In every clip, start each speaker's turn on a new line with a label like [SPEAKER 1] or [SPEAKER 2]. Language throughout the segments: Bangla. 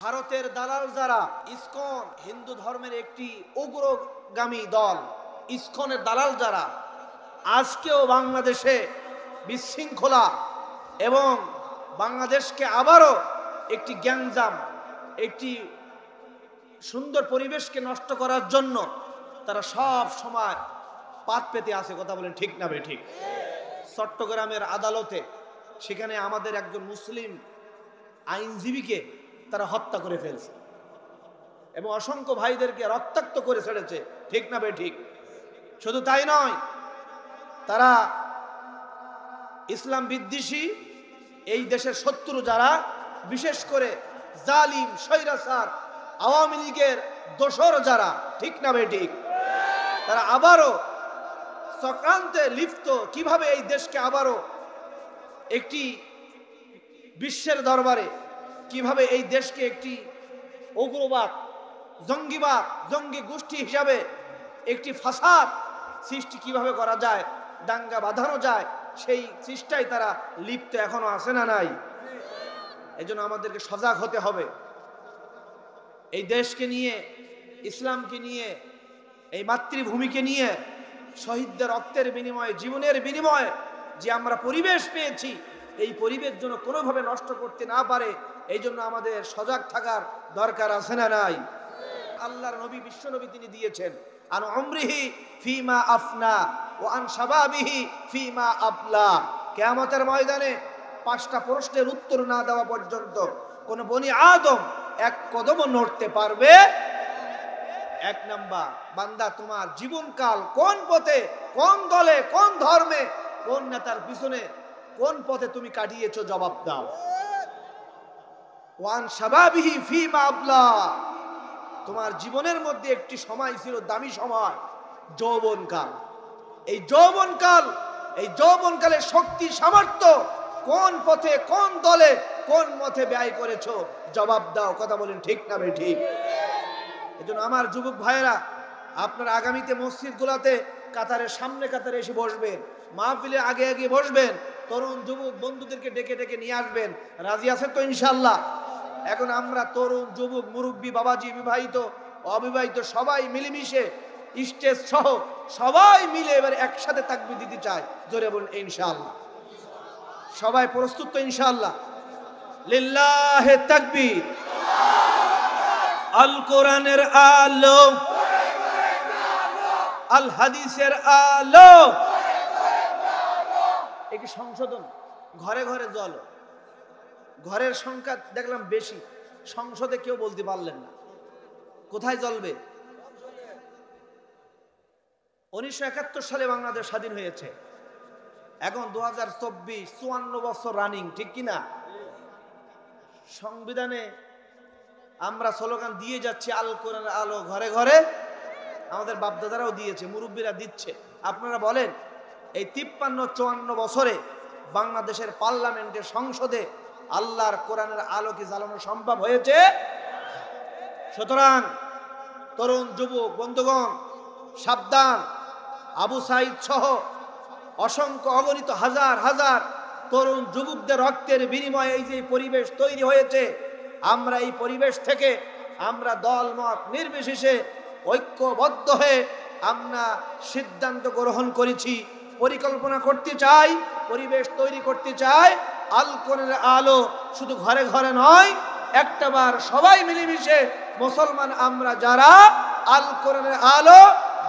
[SPEAKER 1] ভারতের দালাল যারা, ইসকন হিন্দু ধর্মের একটি উগ্রগামী দল, ইসকনের দালাল যারা আজকেও বাংলাদেশে বিশৃঙ্খলা এবং বাংলাদেশকে আবারও একটি গ্যাঞ্জাম, একটি সুন্দর পরিবেশকে নষ্ট করার জন্য তারা সব সময় পাত পেতে আছে। কথা বলেন ঠিক না বে ঠিক? চট্টগ্রামের আদালতে সেখানে আমাদের একজন মুসলিম আইনজীবীকে তারা হত্যা করে ফেলছে এবং অসংখ্য ভাইদেরকে রক্তাক্ত করে ছেড়েছে। ঠিক না বে ঠিক? শুধু তাই নয়, তারা ইসলাম বিদ্বেষী এই দেশের শত্রু যারা, বিশেষ করে জালিম স্বৈরাচার আওয়ামী লীগের দোসর যারা, ঠিক না বে ঠিক, তারা আবারও চক্রান্তে লিপ্ত। কিভাবে এই দেশকে আবারও একটি বিশ্বের দরবারে, কিভাবে এই দেশকে একটি উগ্রবাদ, জঙ্গিবাদ, জঙ্গি গোষ্ঠী হিসাবে একটি ফাসাদ সৃষ্টি কিভাবে করা যায়, দাঙ্গা বাঁধানো যায়, সেই চেষ্টায় তারা লিপ্ত এখনো আছে না নাই? এই জন্য আমাদেরকে সজাগ হতে হবে। এই দেশকে নিয়ে, ইসলামকে নিয়ে, এই মাতৃভূমিকে নিয়ে শহীদদের রক্তের বিনিময়ে, জীবনের বিনিময়ে যে আমরা পরিবেশ পেয়েছি, এই পরিবেশ যেন কোনোভাবে নষ্ট করতে না পারে, এই জন্য আমাদের সজাগ থাকার দরকার আছে না নাই? আল্লাহর নবী, বিশ্ব নবী তিনি দিয়েছেন, আন উমরিহি ফিমা আফনা ও আন শাবাবিহি ফিমা আবলা। কিয়ামতের ময়দানে 5টা প্রশ্নের উত্তর না দেওয়া পর্যন্ত কোন বনি আদম এক কদমও নড়তে পারবে। 1 নাম্বার, বান্দা তোমার জীবনকাল কোন পথে, কোন দলে, কোন ধর্মে, কোন নেতার পিছনে, কোন পথে তুমি কাটিয়েছো, জবাব দাও। ওয়ান শাবাবিহি ফিমা আবলা, তোমার জীবনের মধ্যে একটি সময় ছিল, দামি সময়, যৌবনকাল। এই যৌবনকাল, এই যৌবনকালের শক্তি সামর্থ্য কোন পথে, কোন দলে, কোন মতে ব্যয় করেছো, জবাব দাও। কথা বলেন ঠিক না বে ঠিক? এজন্য আমার যুবক ভাইয়েরা, আপনারা আগামীতে মসজিদগুলোতে কাতারের সামনে কাতারে এসে বসবেন, মাহফিলে আগে আগে বসবেন, তরুণ যুবক বন্ধুদেরকে ডেকে ডেকে নিয়ে আসবেন। রাজি আছেন তো ইনশাআল্লাহ? এখন আমরা তরুণ যুবক, মুরব্বী, বাবাজি, বিবাহিত, অবিবাহিত সবাই মিলেমিশে স্টেজ সহ সবাই মিলে এবার একসাথে তাকবীর দিতে চাই। জোরে বলুন ইনশাআল্লাহ। সবাই প্রস্তুত তো ইনশাআল্লাহ? লিল্লাহে তাকবীর। আল কোরআনের আলো, আল হাদিসের আলো। একটি সংশোধন, ঘরে ঘরে জল, ঘরের সংখ্যা দেখলাম বেশি, সংসদে কেউ বলতে পারলেন না। কোথায় জ্বলবে? 1971 সালে বাংলাদেশ স্বাধীন হয়েছে, এখন 2024, 54 বছর রানিং, ঠিক কিনা? সংবিধানে আমরা স্লোগান দিয়ে যাচ্ছি, আল কোরআনের আলো ঘরে ঘরে। আমাদের বাপদাদারাও দিয়েছে, মুরব্বীরা দিচ্ছে। আপনারা বলেন, এই 53-54 বছরে বাংলাদেশের পার্লামেন্টের সংসদে আল্লাহর কোরআনের আলো কি জ্বালানো সম্ভব হয়েছে? সুতরাং তরুণ যুবক বন্ধুগণ, সাবধান। আবু সাইদ সহ অসংখ্য অগণিত হাজার হাজার তরুণ যুবকদের রক্তের বিনিময়ে এই যে পরিবেশ তৈরি হয়েছে, আমরা এই পরিবেশ থেকে আমরা দল মত নির্বিশেষে ঐক্যবদ্ধ হয়ে আমরা সিদ্ধান্ত গ্রহণ করেছি, পরিকল্পনা করতে চাই, পরিবেশ তৈরি করতে চাই। আল কোরআনের আলো শুধু ঘরে ঘরে নয়, একটাবার সবাই মিলেমিশে মুসলমান আমরা যারা, আল কোরআনের আলো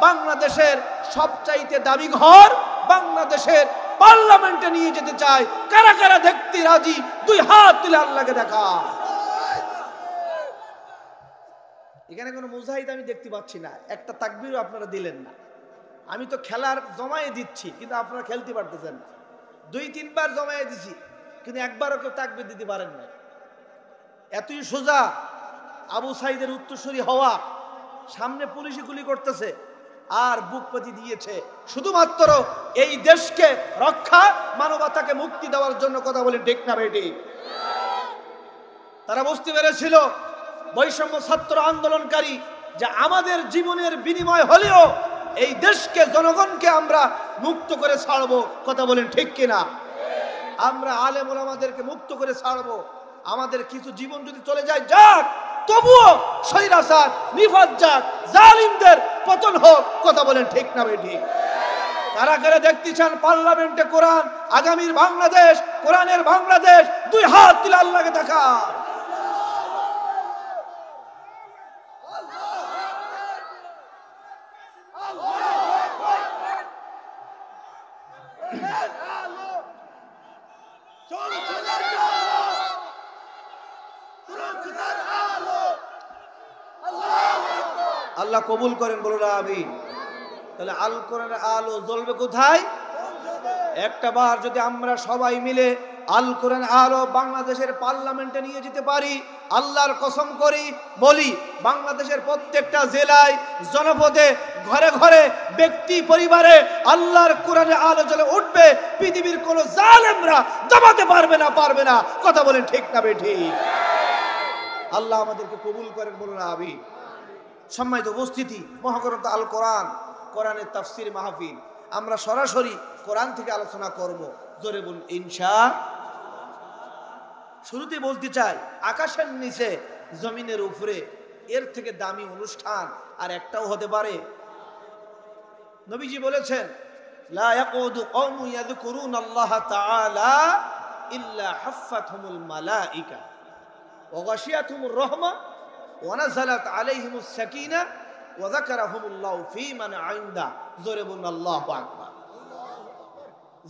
[SPEAKER 1] বাংলাদেশের সবচাইতে দামি ঘর, বাংলাদেশের পার্লামেন্টে নিয়ে যেতে চাই। কারা কারা দেখতে রাজি? 2 হাত তুলে আল্লাহকে দেখা। এখানে কোনো মুজাহিদ আমি দেখতে পাচ্ছি না, একটা তাকবীরও আপনারা দিলেন না। আমি তো খেলার জমায়ে দিচ্ছি, কিন্তু আপনারা খেলতে পারতেছেন না। 2-3 বার জমায়ে দিছি, কিন্তু একবারও কেউ তাকবীর দিতে পারেন না। এতই সোজা আবু সাইদের উত্তরসূরি হওয়া, সামনে পুলিশে গুলি করতেছে আর বুক পেতে দিয়েছে শুধুমাত্র এই দেশকে রক্ষা, মানবতাকে মুক্তি দেওয়ার জন্য। কথা বলি ঠিক না বেটি? তারা বুঝতে পেরেছিল বৈষম্য ছাত্র আন্দোলনকারী যে আমাদের জীবনের বিনিময় হলেও এই দেশকে, জনগণকে আমরা মুক্ত করে ছাড়বো। কথা বলেন ঠিক কিনা? আমরা আলেম ওলামাদেরকে মুক্ত করে ছাড়বো, আমাদের কিছু জীবন যদি চলে যায় যাক, তবুও স্বৈরাচার নিফাত যাক, জালিমদের পতন হোক। কথা বলেন ঠিক না ভাই ঠিক? কারা কারা দেখতে চান পার্লামেন্টে কোরআন, আগামীর বাংলাদেশ, কোরআনের বাংলাদেশ? দুই হাত তুলে আল্লাহকে দেখা। আল্লাহ কবুল করেন, বলুন আমিন। তাহলে আল কোরআনের আলো জ্বলবে কোথায়? একটা বার যদি আমরা সবাই মিলে আল কোরআন আলো বাংলাদেশের পার্লামেন্টে নিয়ে যেতে পারি, আল্লাহর কসম করি বলি, বাংলাদেশের প্রত্যেকটা জেলায়, জনপদে, ঘরে ঘরে, ব্যক্তি পরিবারে আল্লাহর কোরআনের আলো জ্বলে উঠবে। পৃথিবীর কোন জালেমরা দমাতে পারবে না। কথা বলেন ঠিক না বেঠিক? আল্লাহ আমাদেরকে কবুল করেন, বলুন আমিন। সম্মানিত উপস্থিতি, মহাগ্রন্থ আল কোরআন, কোরআনের তাফসীর মাহফিল, আমরা সরাসরি কোরআন থেকে আলোচনা করব। জোরে বলুন ইনশাআল্লাহ। শুরুতে বলতে চাই, আকাশের নিচে জমিনের উপরে এর থেকে দামি অনুষ্ঠান আর একটাও হতে পারে? নবীজি বলেছেন, লা ইয়াকুদু কওমুন ইয়াযকুরুনাল্লাহা তাআলা ইল্লা হাফফাতহুমুল মালাইকা ওয়া গাশিয়াতহুমুর রাহমা ওয়া নাযালাত আলাইহিমুস সাকিনা ওয়া যাকারাহুমুল্লাহু ফী মান ইনদা। জোরে বলুন আল্লাহু আকবার।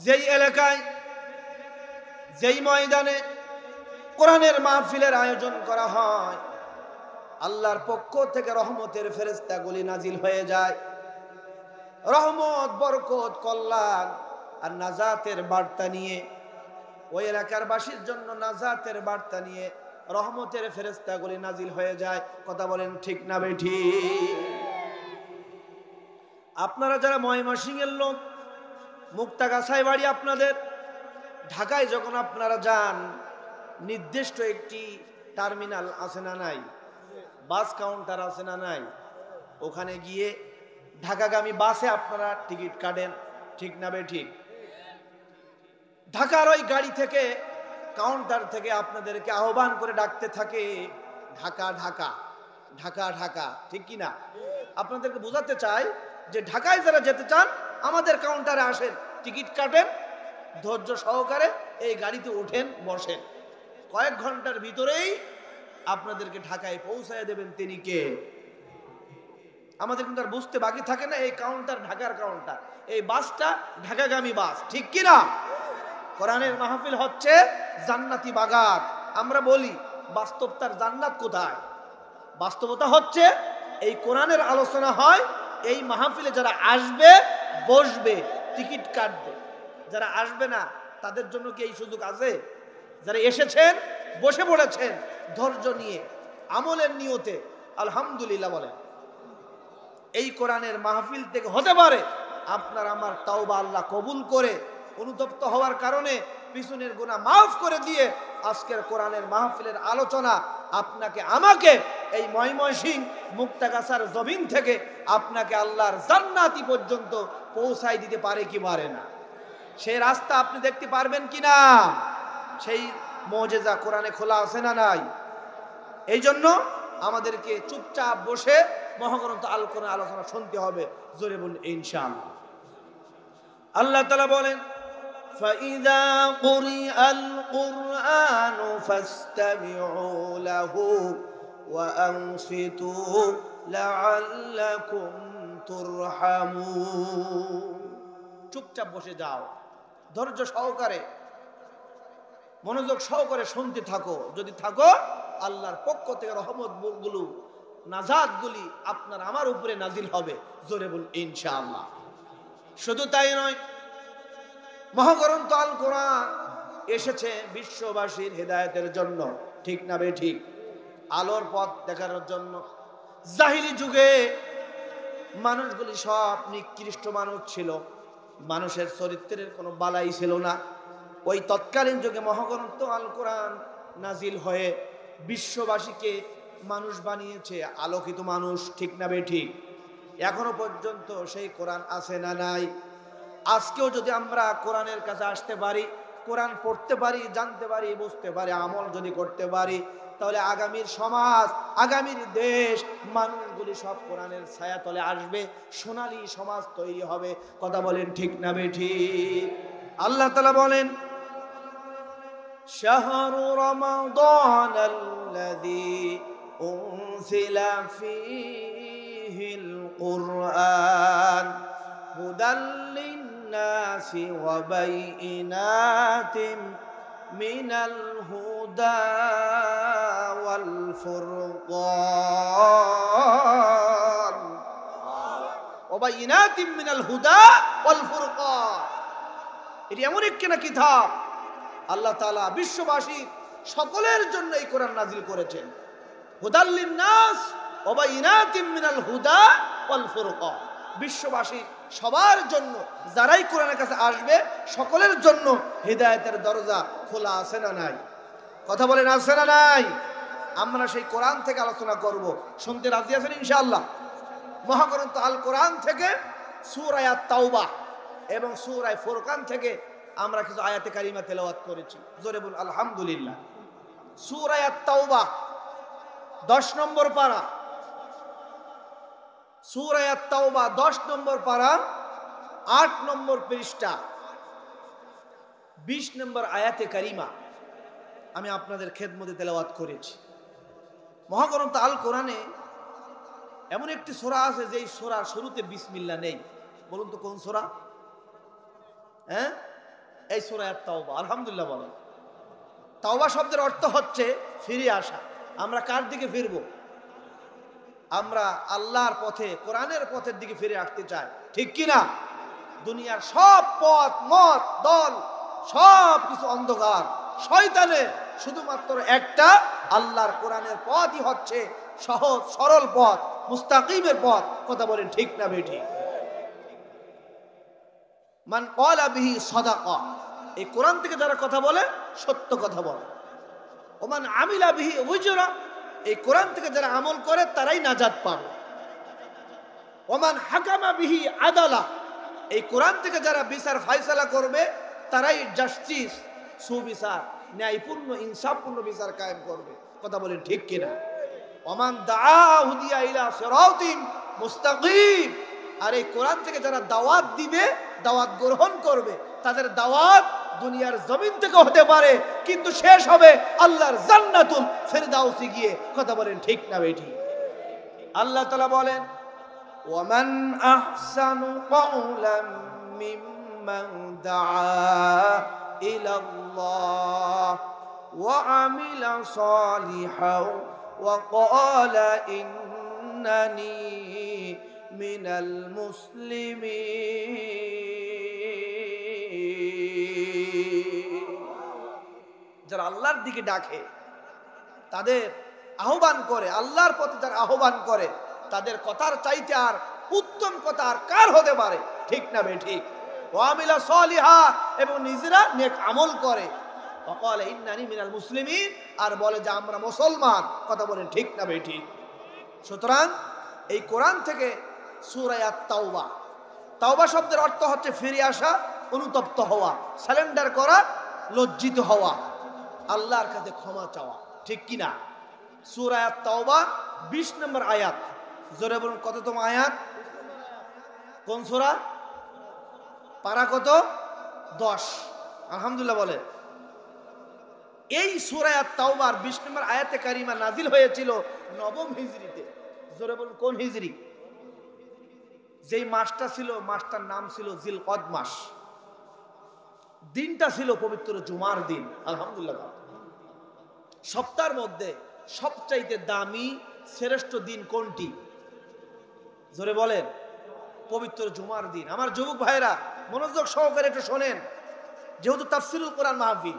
[SPEAKER 1] যেই এলাকায়, যেই ময়দানে কোরআনের মাহফিলের আয়োজন করা হয়, আল্লাহর পক্ষ থেকে রহমতের ফেরেশতাগুলি নাজিল হয়ে যায়। রহমত, বরকত, কল্যাণ আর নাজাতের বার্তা নিয়ে, ওই এলাকার বাসীর জন্য নাজাতের বার্তা নিয়ে রহমতের ফেরেশতাগুলি নাজিল হয়ে যায়। কথা বলেন ঠিক না বেঠিক? আপনারা যারা ময়মনসিংহের লোক, মুক্তাগাছায় বাড়ি আপনাদের, ঢাকায় যখন আপনারা যান, নির্দিষ্ট একটি টার্মিনাল আছে না নাই? বাস কাউন্টার আছে না নাই? ওখানে গিয়ে ঢাকাগামী বাসে আপনারা টিকিট কাটেন, ঠিক না বেঠিক? ঢাকার ওই গাড়ি থেকে, কাউন্টার থেকে আপনাদেরকে আহ্বান করে ডাকতে থাকে, ঢাকা ঢাকা ঢাকা ঢাকা, ঠিক কি না? আপনাদেরকে বোঝাতে চাই যে ঢাকায় যারা যেতে চান আমাদের কাউন্টারে আসেন, টিকিট কাটেন, ধৈর্য সহকারে এই গাড়িতে ওঠেন, বসেন। কয়েক ঘন্টার ভিতরেই আপনাদেরকে ঢাকায় পৌঁছায় দেবেন তিনি কে? আমাদের কিন্তু আর বুঝতে বাকি থাকে না, এই কাউন্টার ঢাকার কাউন্টার, এই বাসটা ঢাকাগামী বাস, ঠিক কি না? কোরআনের মাহফিল হচ্ছে জান্নাতি বাগান। আমরা বলি বাস্তবতার জান্নাত কোথায়? বাস্তবতা হচ্ছে এই কোরআনের আলোচনা হয়, এই মাহফিলে যারা আসবে, বসবে, টিকিট কাটবে। যারা আসবে না তাদের জন্য কি এই সুযোগ আছে? যারা এসেছেন, বসে পড়েছেন ধৈর্য নিয়ে, আমলের নিয়তে, আলহামদুলিল্লাহ বলেন। এই কোরআনের মাহফিল থেকে হতে পারে আপনার আমার তাওবা আল্লাহ কবুল করে অনুতপ্ত হওয়ার কারণে পিছনের গুনাহ মাফ করে দিয়ে আজকের কোরআনের মাহফিলের আলোচনা আপনাকে আমাকে এই ময়মনসিংহ মুক্তাগাছার জমিন থেকে আপনাকে আল্লাহর জান্নাতি পর্যন্ত পৌঁছায় দিতে পারে কি পারে না? সেই রাস্তা আপনি দেখতে পারবেন কিনা? সেই মুজিজা কোরআনে খোলা আছে না নাই? এই জন্য আমাদেরকে চুপচাপ বসে মহাগ্রন্থ আল কোরআন আলোচনা শুনতে হবে। জোরে বলুন ইনশাআল্লাহ। আল্লাহ তাআলা বলেন, فَإِذَا قُرِئَ الْقُرْآنُ فَاسْتَمِعُوا لَهُ وَأَنصِتُوا لَعَلَّكُمْ تُرْحَمُونَ। চুপচাপ বসে যাও, ধৈর্য সহকারে, মনোযোগ সহকারে শুনতে থাকো। যদি থাকো, আল্লাহর পক্ষ থেকে রহমতগুলো, নাজাতগুলি আপনার আমার উপরে নাজিল হবে। জোরে বলুন ইনশাআল্লাহ। শুধু তাই নয়, মহাগ্রন্থ আল কোরআন এসেছে বিশ্ববাসীর হেদায়েতের জন্য, ঠিক না বেঠিক? আলোর পথ দেখানোর জন্য। জাহিলি যুগে মানুষগুলি সব নিকৃষ্ট মানুষ ছিল, মানুষের চরিত্রের কোনো বালাই ছিল না। ওই তৎকালীন যুগে মহাগ্রন্থ আল কোরআন নাজিল হয়ে বিশ্ববাসীকে মানুষ বানিয়েছে, আলোকিত মানুষ, ঠিক না বেঠিক? এখনো পর্যন্ত সেই কোরআন আছে না নাই? আজকেও যদি আমরা কোরআনের কাছে আসতে পারি, কোরআন পড়তে পারি, জানতে পারি, বুঝতে পারি, আমল যদি করতে পারি, তাহলে আগামীর সমাজ, আগামীর দেশ, মানুষগুলি সব কোরআনের ছায়াতলে আসবে, সোনালী সমাজ তৈরি হবে। কথা বলেন ঠিক না বেঠিক? আল্লাহ তাআলা বলেন, শাহরু রমাদানাল্লাযী উনজিলা ফীহিল কুরআন হুদাল লিন-নাসি ওয়া বাইয়িনাতিন মিনাল হুদা ওয়াল ফুরকান ওয়া বাইয়িনাতিন মিনাল হুদা ওয়াল ফুরকান। এটি এমন একখানা কিতাব আল্লাহ তাআলা বিশ্ববাসী সকলের জন্য এই কোরআন নাজিল করেছেন। হুদাল লিন-নাস ওয়া বাইয়িনাতিন মিনাল হুদা ওয়াল ফুরকান। বিশ্ববাসী সবার জন্য, যারাই কোরআনের কাছে আসবে সকলের জন্য হিদায়াতের দরজা খোলা আছে না নাই? কথা বলেন আছে না নাই? আমরা সেই কোরআন থেকে আলোচনা করব। শুনতে রাজি আছেন ইনশাআল্লাহ? মহাগ্রন্থ আল কোরআন থেকে সূরা আত-তাওবা এবং সূরা ফুরকান থেকে আমরা কিছু আয়াতে কারিমা তেলাওয়াত করেছি। জোরে বলুন আলহামদুলিল্লাহ। সূরা আত-তাওবা 10 নম্বর পারা, সূরা আত-তাওবা 10 নম্বর পারা 8 নম্বর পৃষ্ঠা 20 নম্বর আয়াতে কারিমা আমি আপনাদের খেদমতে তেলাওয়াত করেছি। মহাগ্রন্থ আল কোরআনে এমন একটি সূরা আছে যে সূরার শুরুতে বিসমিল্লাহ নেই। বলুন তো কোন সূরা? হ্যাঁ, এই সূরা আত-তাওবা। আলহামদুলিল্লাহ বলেন। তাওবা শব্দের অর্থ হচ্ছে ফিরে আসা। আমরা কার দিকে ফিরব? আমরা আল্লাহর পথে, কোরআনের পথের দিকে ফিরে আসতে চাই, ঠিক কি না? দুনিয়ার সব পথ, মত, দল, সব কিছু অন্ধকার, শয়তানের শুধুমাত্র একটা আল্লাহর কোরআনের পথই হচ্ছে সহজ সরল পথ, মুস্তাকিমের পথ। কথা বলেন ঠিক না বেঠিক? মান ক্বালা বিহি সাদাকা, এই কোরআন থেকে যারা কথা বলে সত্য কথা বলে। ওমান আমিলা বিহি উজরা, এই কোরআন থেকে যারা আমল করে তারাই নাজাত পাবে। ওমান হাকামা বিহি আদালা, এই কোরআন থেকে যারা বিচার ফায়সালা করবে তারাই জাস্টিস, সুবিচার, ন্যায়পূর্ণ, ইনসাফপূর্ণ বিচার কায়েম করবে। কথা বলেন ঠিক কিনা? ওমান দাআ হুদিয়া ইলা সিরাতিন মুস্তাকিম, আর এই কোরআন থেকে যারা দাওয়াত দিবে, দাওয়াত গ্রহণ করবে, তাদের দাওয়াত দুনিয়ার জমিন থেকে হতে পারে, কিন্তু শেষ হবে আল্লাহর জান্নাতুল ফিরদাউসে গিয়ে। কথা বলেন ঠিক না বেঠিক? আল্লাহ তাআলা বলেন, ওয়ামান আহসানু কাওলাম মিম্মান দাআ ইলাল্লাহ ওয়া আমিলা সালিহাও ওয়া ক্বালা ইন্নানি মিনাল মুসলিমিন। যারা আল্লাহর দিকে ডাকে, তাদের আহ্বান করে, আল্লাহর পথে যারা আহ্বান করে, তাদের কথার চাইতে আর উত্তম কথা আর কার হতে পারে? ঠিক না বেঠিক? ওয়া আমিলা সালিহা, এবং নিজেরা নেক আমল করে। ওয়া ক্বালা ইন্নানি মিনাল মুসলিমিন, আর বলে যে আমরা মুসলমান। কথা বলেন ঠিক না বেঠিক? সুতরাং এই কোরআন থেকে সূরা আত-তাওবা, তাওবা শব্দের অর্থ হচ্ছে ফিরে আসা, অনুতপ্ত হওয়া, সারেন্ডার করা, লজ্জিত হওয়া, আল্লাহর কাছে ক্ষমা চাওয়া, ঠিক কি না? সূরা আত-তাওবা 20 নম্বর আয়াত। জোরে বলুন কততম আয়াত? কোন সূরা? পারা কত? 10। আলহামদুলিল্লাহ বলে। এই সূরা আত-তাওবার 20 নম্বর আয়াতে কারিমা নাজিল হয়েছিল 9ম হিজরিতে। জোরে বলুন কোন হিজরি? যেই মাসটা ছিল, মাসটার নাম ছিল জিলকদ মাস। দিনটা ছিল পবিত্র জুমার দিন। আলহামদুলিল্লাহ। সপ্তাহের মধ্যে সবচাইতে দামি শ্রেষ্ঠ দিন কোনটি? জোরে বলেন। পবিত্র জুমার দিন। আমার যুবক ভাইরা মনোযোগ সহকারে একটু শোনেন, যেহেতু তাফসীরুল কোরআন মাহফিল,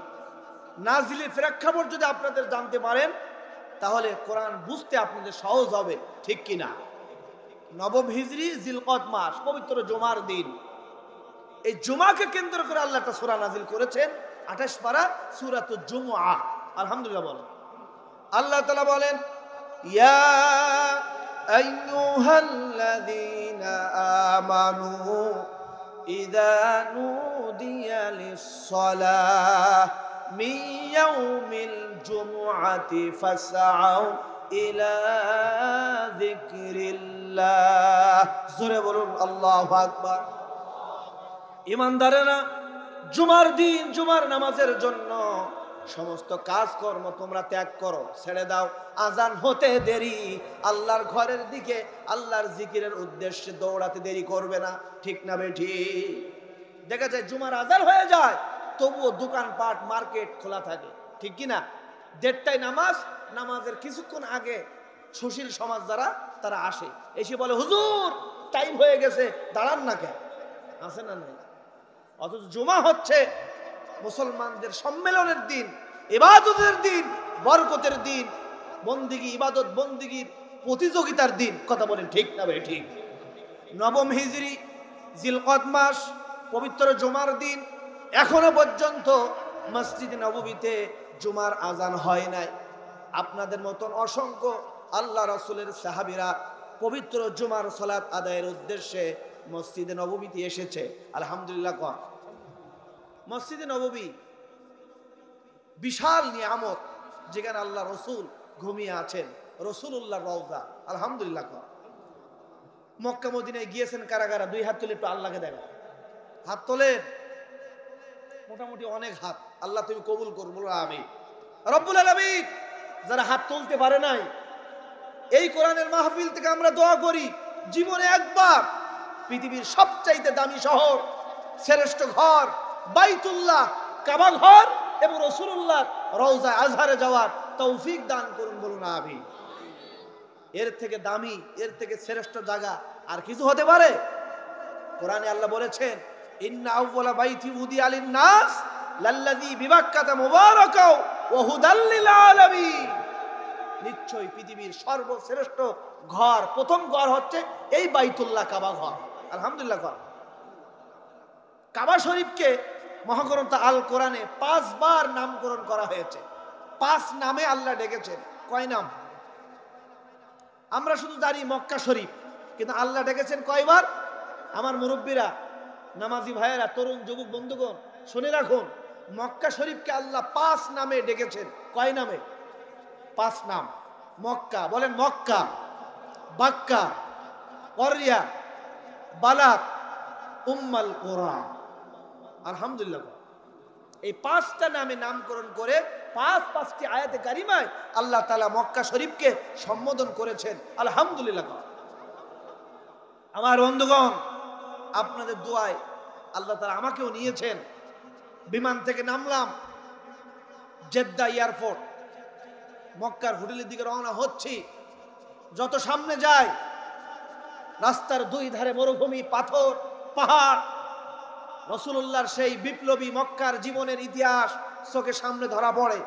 [SPEAKER 1] নাজিলের প্রেক্ষাপট যদি আপনাদের জানতে পারেন তাহলে কোরআন বুঝতে আপনাদের সহজ হবে, ঠিক কিনা? 9ম হিজরি, জিলকদ মাস, পবিত্র জুমার দিন। এই জুমাকে কেন্দ্র করে আল্লাহ একটা সূরা নাজিল করেছেন, 28 পারা সূরাতুল জুমআ। আলহামদুলিল্লাহ বলেন। আল্লাহ তাআলা বলেন, ইয়া আইয়ুহাল্লাযীনা আমানু ইযা নুদিয়া লিস-সালাহ মিন ইয়াউমিল জুমআতি ফাসআউ ইলা যিকরিল্লাহ। জোরে বলুন আল্লাহু আকবার। ঈমানদারেরা, জুমার দিন জুমার নামাজের জন্য সমস্ত কাজকর্ম তোমরা ত্যাগ করো, ছেড়ে দাও। আজান হতে দেরি, আল্লাহর ঘরের দিকে আল্লাহর জিকিরের উদ্দেশ্যে দৌড়াতে দেরি করবে না। ঠিক না বেঠি? দেখা যায় জুমার আজান হয়ে যায়, তবুও দোকানপাট মার্কেট খোলা থাকে। ঠিক কি না? 1:30টায় নামাজ, নামাজের কিছুক্ষণ আগে সুশীল সমাজ যারা তারা আসে, এসে বলে হুজুর টাইম হয়ে গেছে, দাঁড়ান না কেন? আছে না নাই? অথচ জুমা হচ্ছে মুসলমানদের সম্মেলনের দিন, ইবাদতের দিন, বরকতের দিন, বন্দিগি ইবাদত বন্দিগির প্রতিযোগিতার দিন। কথা বলেন ঠিক না ভাই? ঠিক। নবম হিজরি জিলকদ মাস, পবিত্র জুমার দিন, এখনো পর্যন্ত মসজিদে নববীতে জুমার আজান হয় নাই। আপনাদের মতন অসংখ্য আল্লাহ রাসূলের সাহাবীরা পবিত্র জুমার সালাত আদায়ের উদ্দেশ্যে মসজিদে নববীতে এসেছে। আলহামদুলিল্লাহ। কর মসজিদে নববী বিশাল নিয়ামত, যেখানে আল্লাহ রসুল ঘুমিয়ে আছেন, রসুলুল্লাহ রওজা। আলহামদুলিল্লাহ। কর মক্কা মদিনায় গিয়েছেন কারা কারা? 2 হাত তুলে একটু আল্লাহকে দেখা। হাত তোলেন, মোটামুটি অনেক হাত। আল্লাহ তুমি কবুল করো, বলো আমিন। রব্বুল আলামিন যারা হাত তুলতে পারে নাই, এই কোরআনের মাহফিল থেকে আমরা দোয়া করি, জীবনে একবার পৃথিবীর সবচাইতে দামি শহর, শ্রেষ্ঠ ঘর বাইতুল্লাহ, কাবা ঘর এবং রাসূলুল্লাহ রওজা আজহারে যাওয়ার তৌফিক দান করুন, বলুন আমিন। এর থেকে দামি, এর থেকে শ্রেষ্ঠ জায়গা আর কিছু হতে পারে? কোরআনে আল্লাহ বলেছেন, ইন্না আউওয়ালা বাইতি উদিয়া লিন-নাস লাল্লাযী বিবাক্কাতা মুবারাকাও ওয়া হুদাল লিল আলামিন। নিশ্চয়ই পৃথিবীর সর্বশ্রেষ্ঠ ঘর, প্রথম ঘর হচ্ছে এই বাইতুল্লাহ, কাবা ঘর। আলহামদুলিল্লাহ। ঘর কাবা শরীফকে মহাগ্রন্থ আল কোরআনে 5 বার নামকরণ করা হয়েছে। 5 নামে আল্লাহ ডেকেছেন। কয় নাম? আমরা শুধু জানি মক্কা শরীফ, কিন্তু আল্লাহ ডেকেছেন কয়বার? আমার মুরব্বীরা, নামাজি ভাইয়েরা, তরুণ যুবক বন্ধুগণ শুনে রাখুন, মক্কা শরীফকে আল্লাহ 5 নামে ডেকেছেন। কয় নামে? 5 নাম। মক্কা, বলেন মক্কা, বাক্কা, করিয়া, বালাত, উম্মাল কুরা। আলহামদুলিল্লাহ। এই 5টা নামে নামকরণ করে 5টি আয়াতে কারিমায় আল্লাহ তাআলা মক্কা শরীফকে সম্বোধন করেছেন। আলহামদুলিল্লাহ। আমার বন্ধুগণ, আপনাদের দোয়ায় আল্লাহ তাআলা আমাকেও নিয়েছেন। বিমান থেকে নামলাম, জেদ্দা এয়ারপোর্ট, মক্কার হোটেলের দিকে রওনা হচ্ছি। যত সামনে যায়, রাস্তার 2 ধারে মরুভূমি, পাথর, পাহাড়, রাসূলুল্লাহর সেই বিপ্লবী মক্কার জীবনের ইতিহাস চোখের সামনে ধরা পড়ে।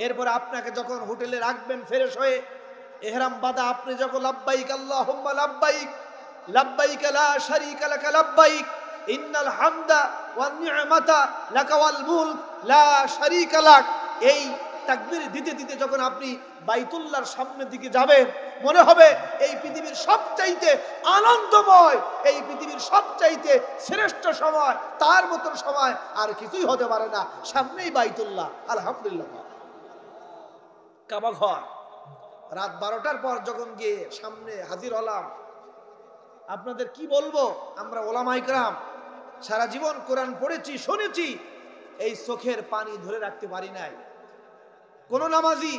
[SPEAKER 1] এরপরে আপনাকে যখন হোটেলে রাখবেন ফ্রেশ হয়ে, ইহরাম বাঁধা, আপনি যখন লাব্বাইক আল্লাহুম্মা লাব্বাইক, লাব্বাইক লা শারীকা লাকা লাব্বাইক, ইন্নাল হামদা ওয়ান নি'মাতা লাকা ওয়াল মুলক লা শারীকা লাক, এই তাকবীর দিতে দিতে যখন আপনি বাইতুল্লাহর সামনের দিকে যাবেন, মনে হবে এই পৃথিবীর সবচাইতে আনন্দময়, এই পৃথিবীর সবচাইতে শ্রেষ্ঠ সময়, তার মতন সময় আর কিছুই হতে পারে না। সামনেই বাইতুল্লাহ। আলহামদুলিল্লাহ। কাবা ঘর। রাত 12টার পর যখন গিয়ে সামনে হাজির হলাম, আপনাদের কি বলবো, আমরা ওলামা ইকরাম সারা জীবন কোরআন পড়েছি, শুনেছি, এই চোখের পানি ধরে রাখতে পারি নাই। কোন নামাজি,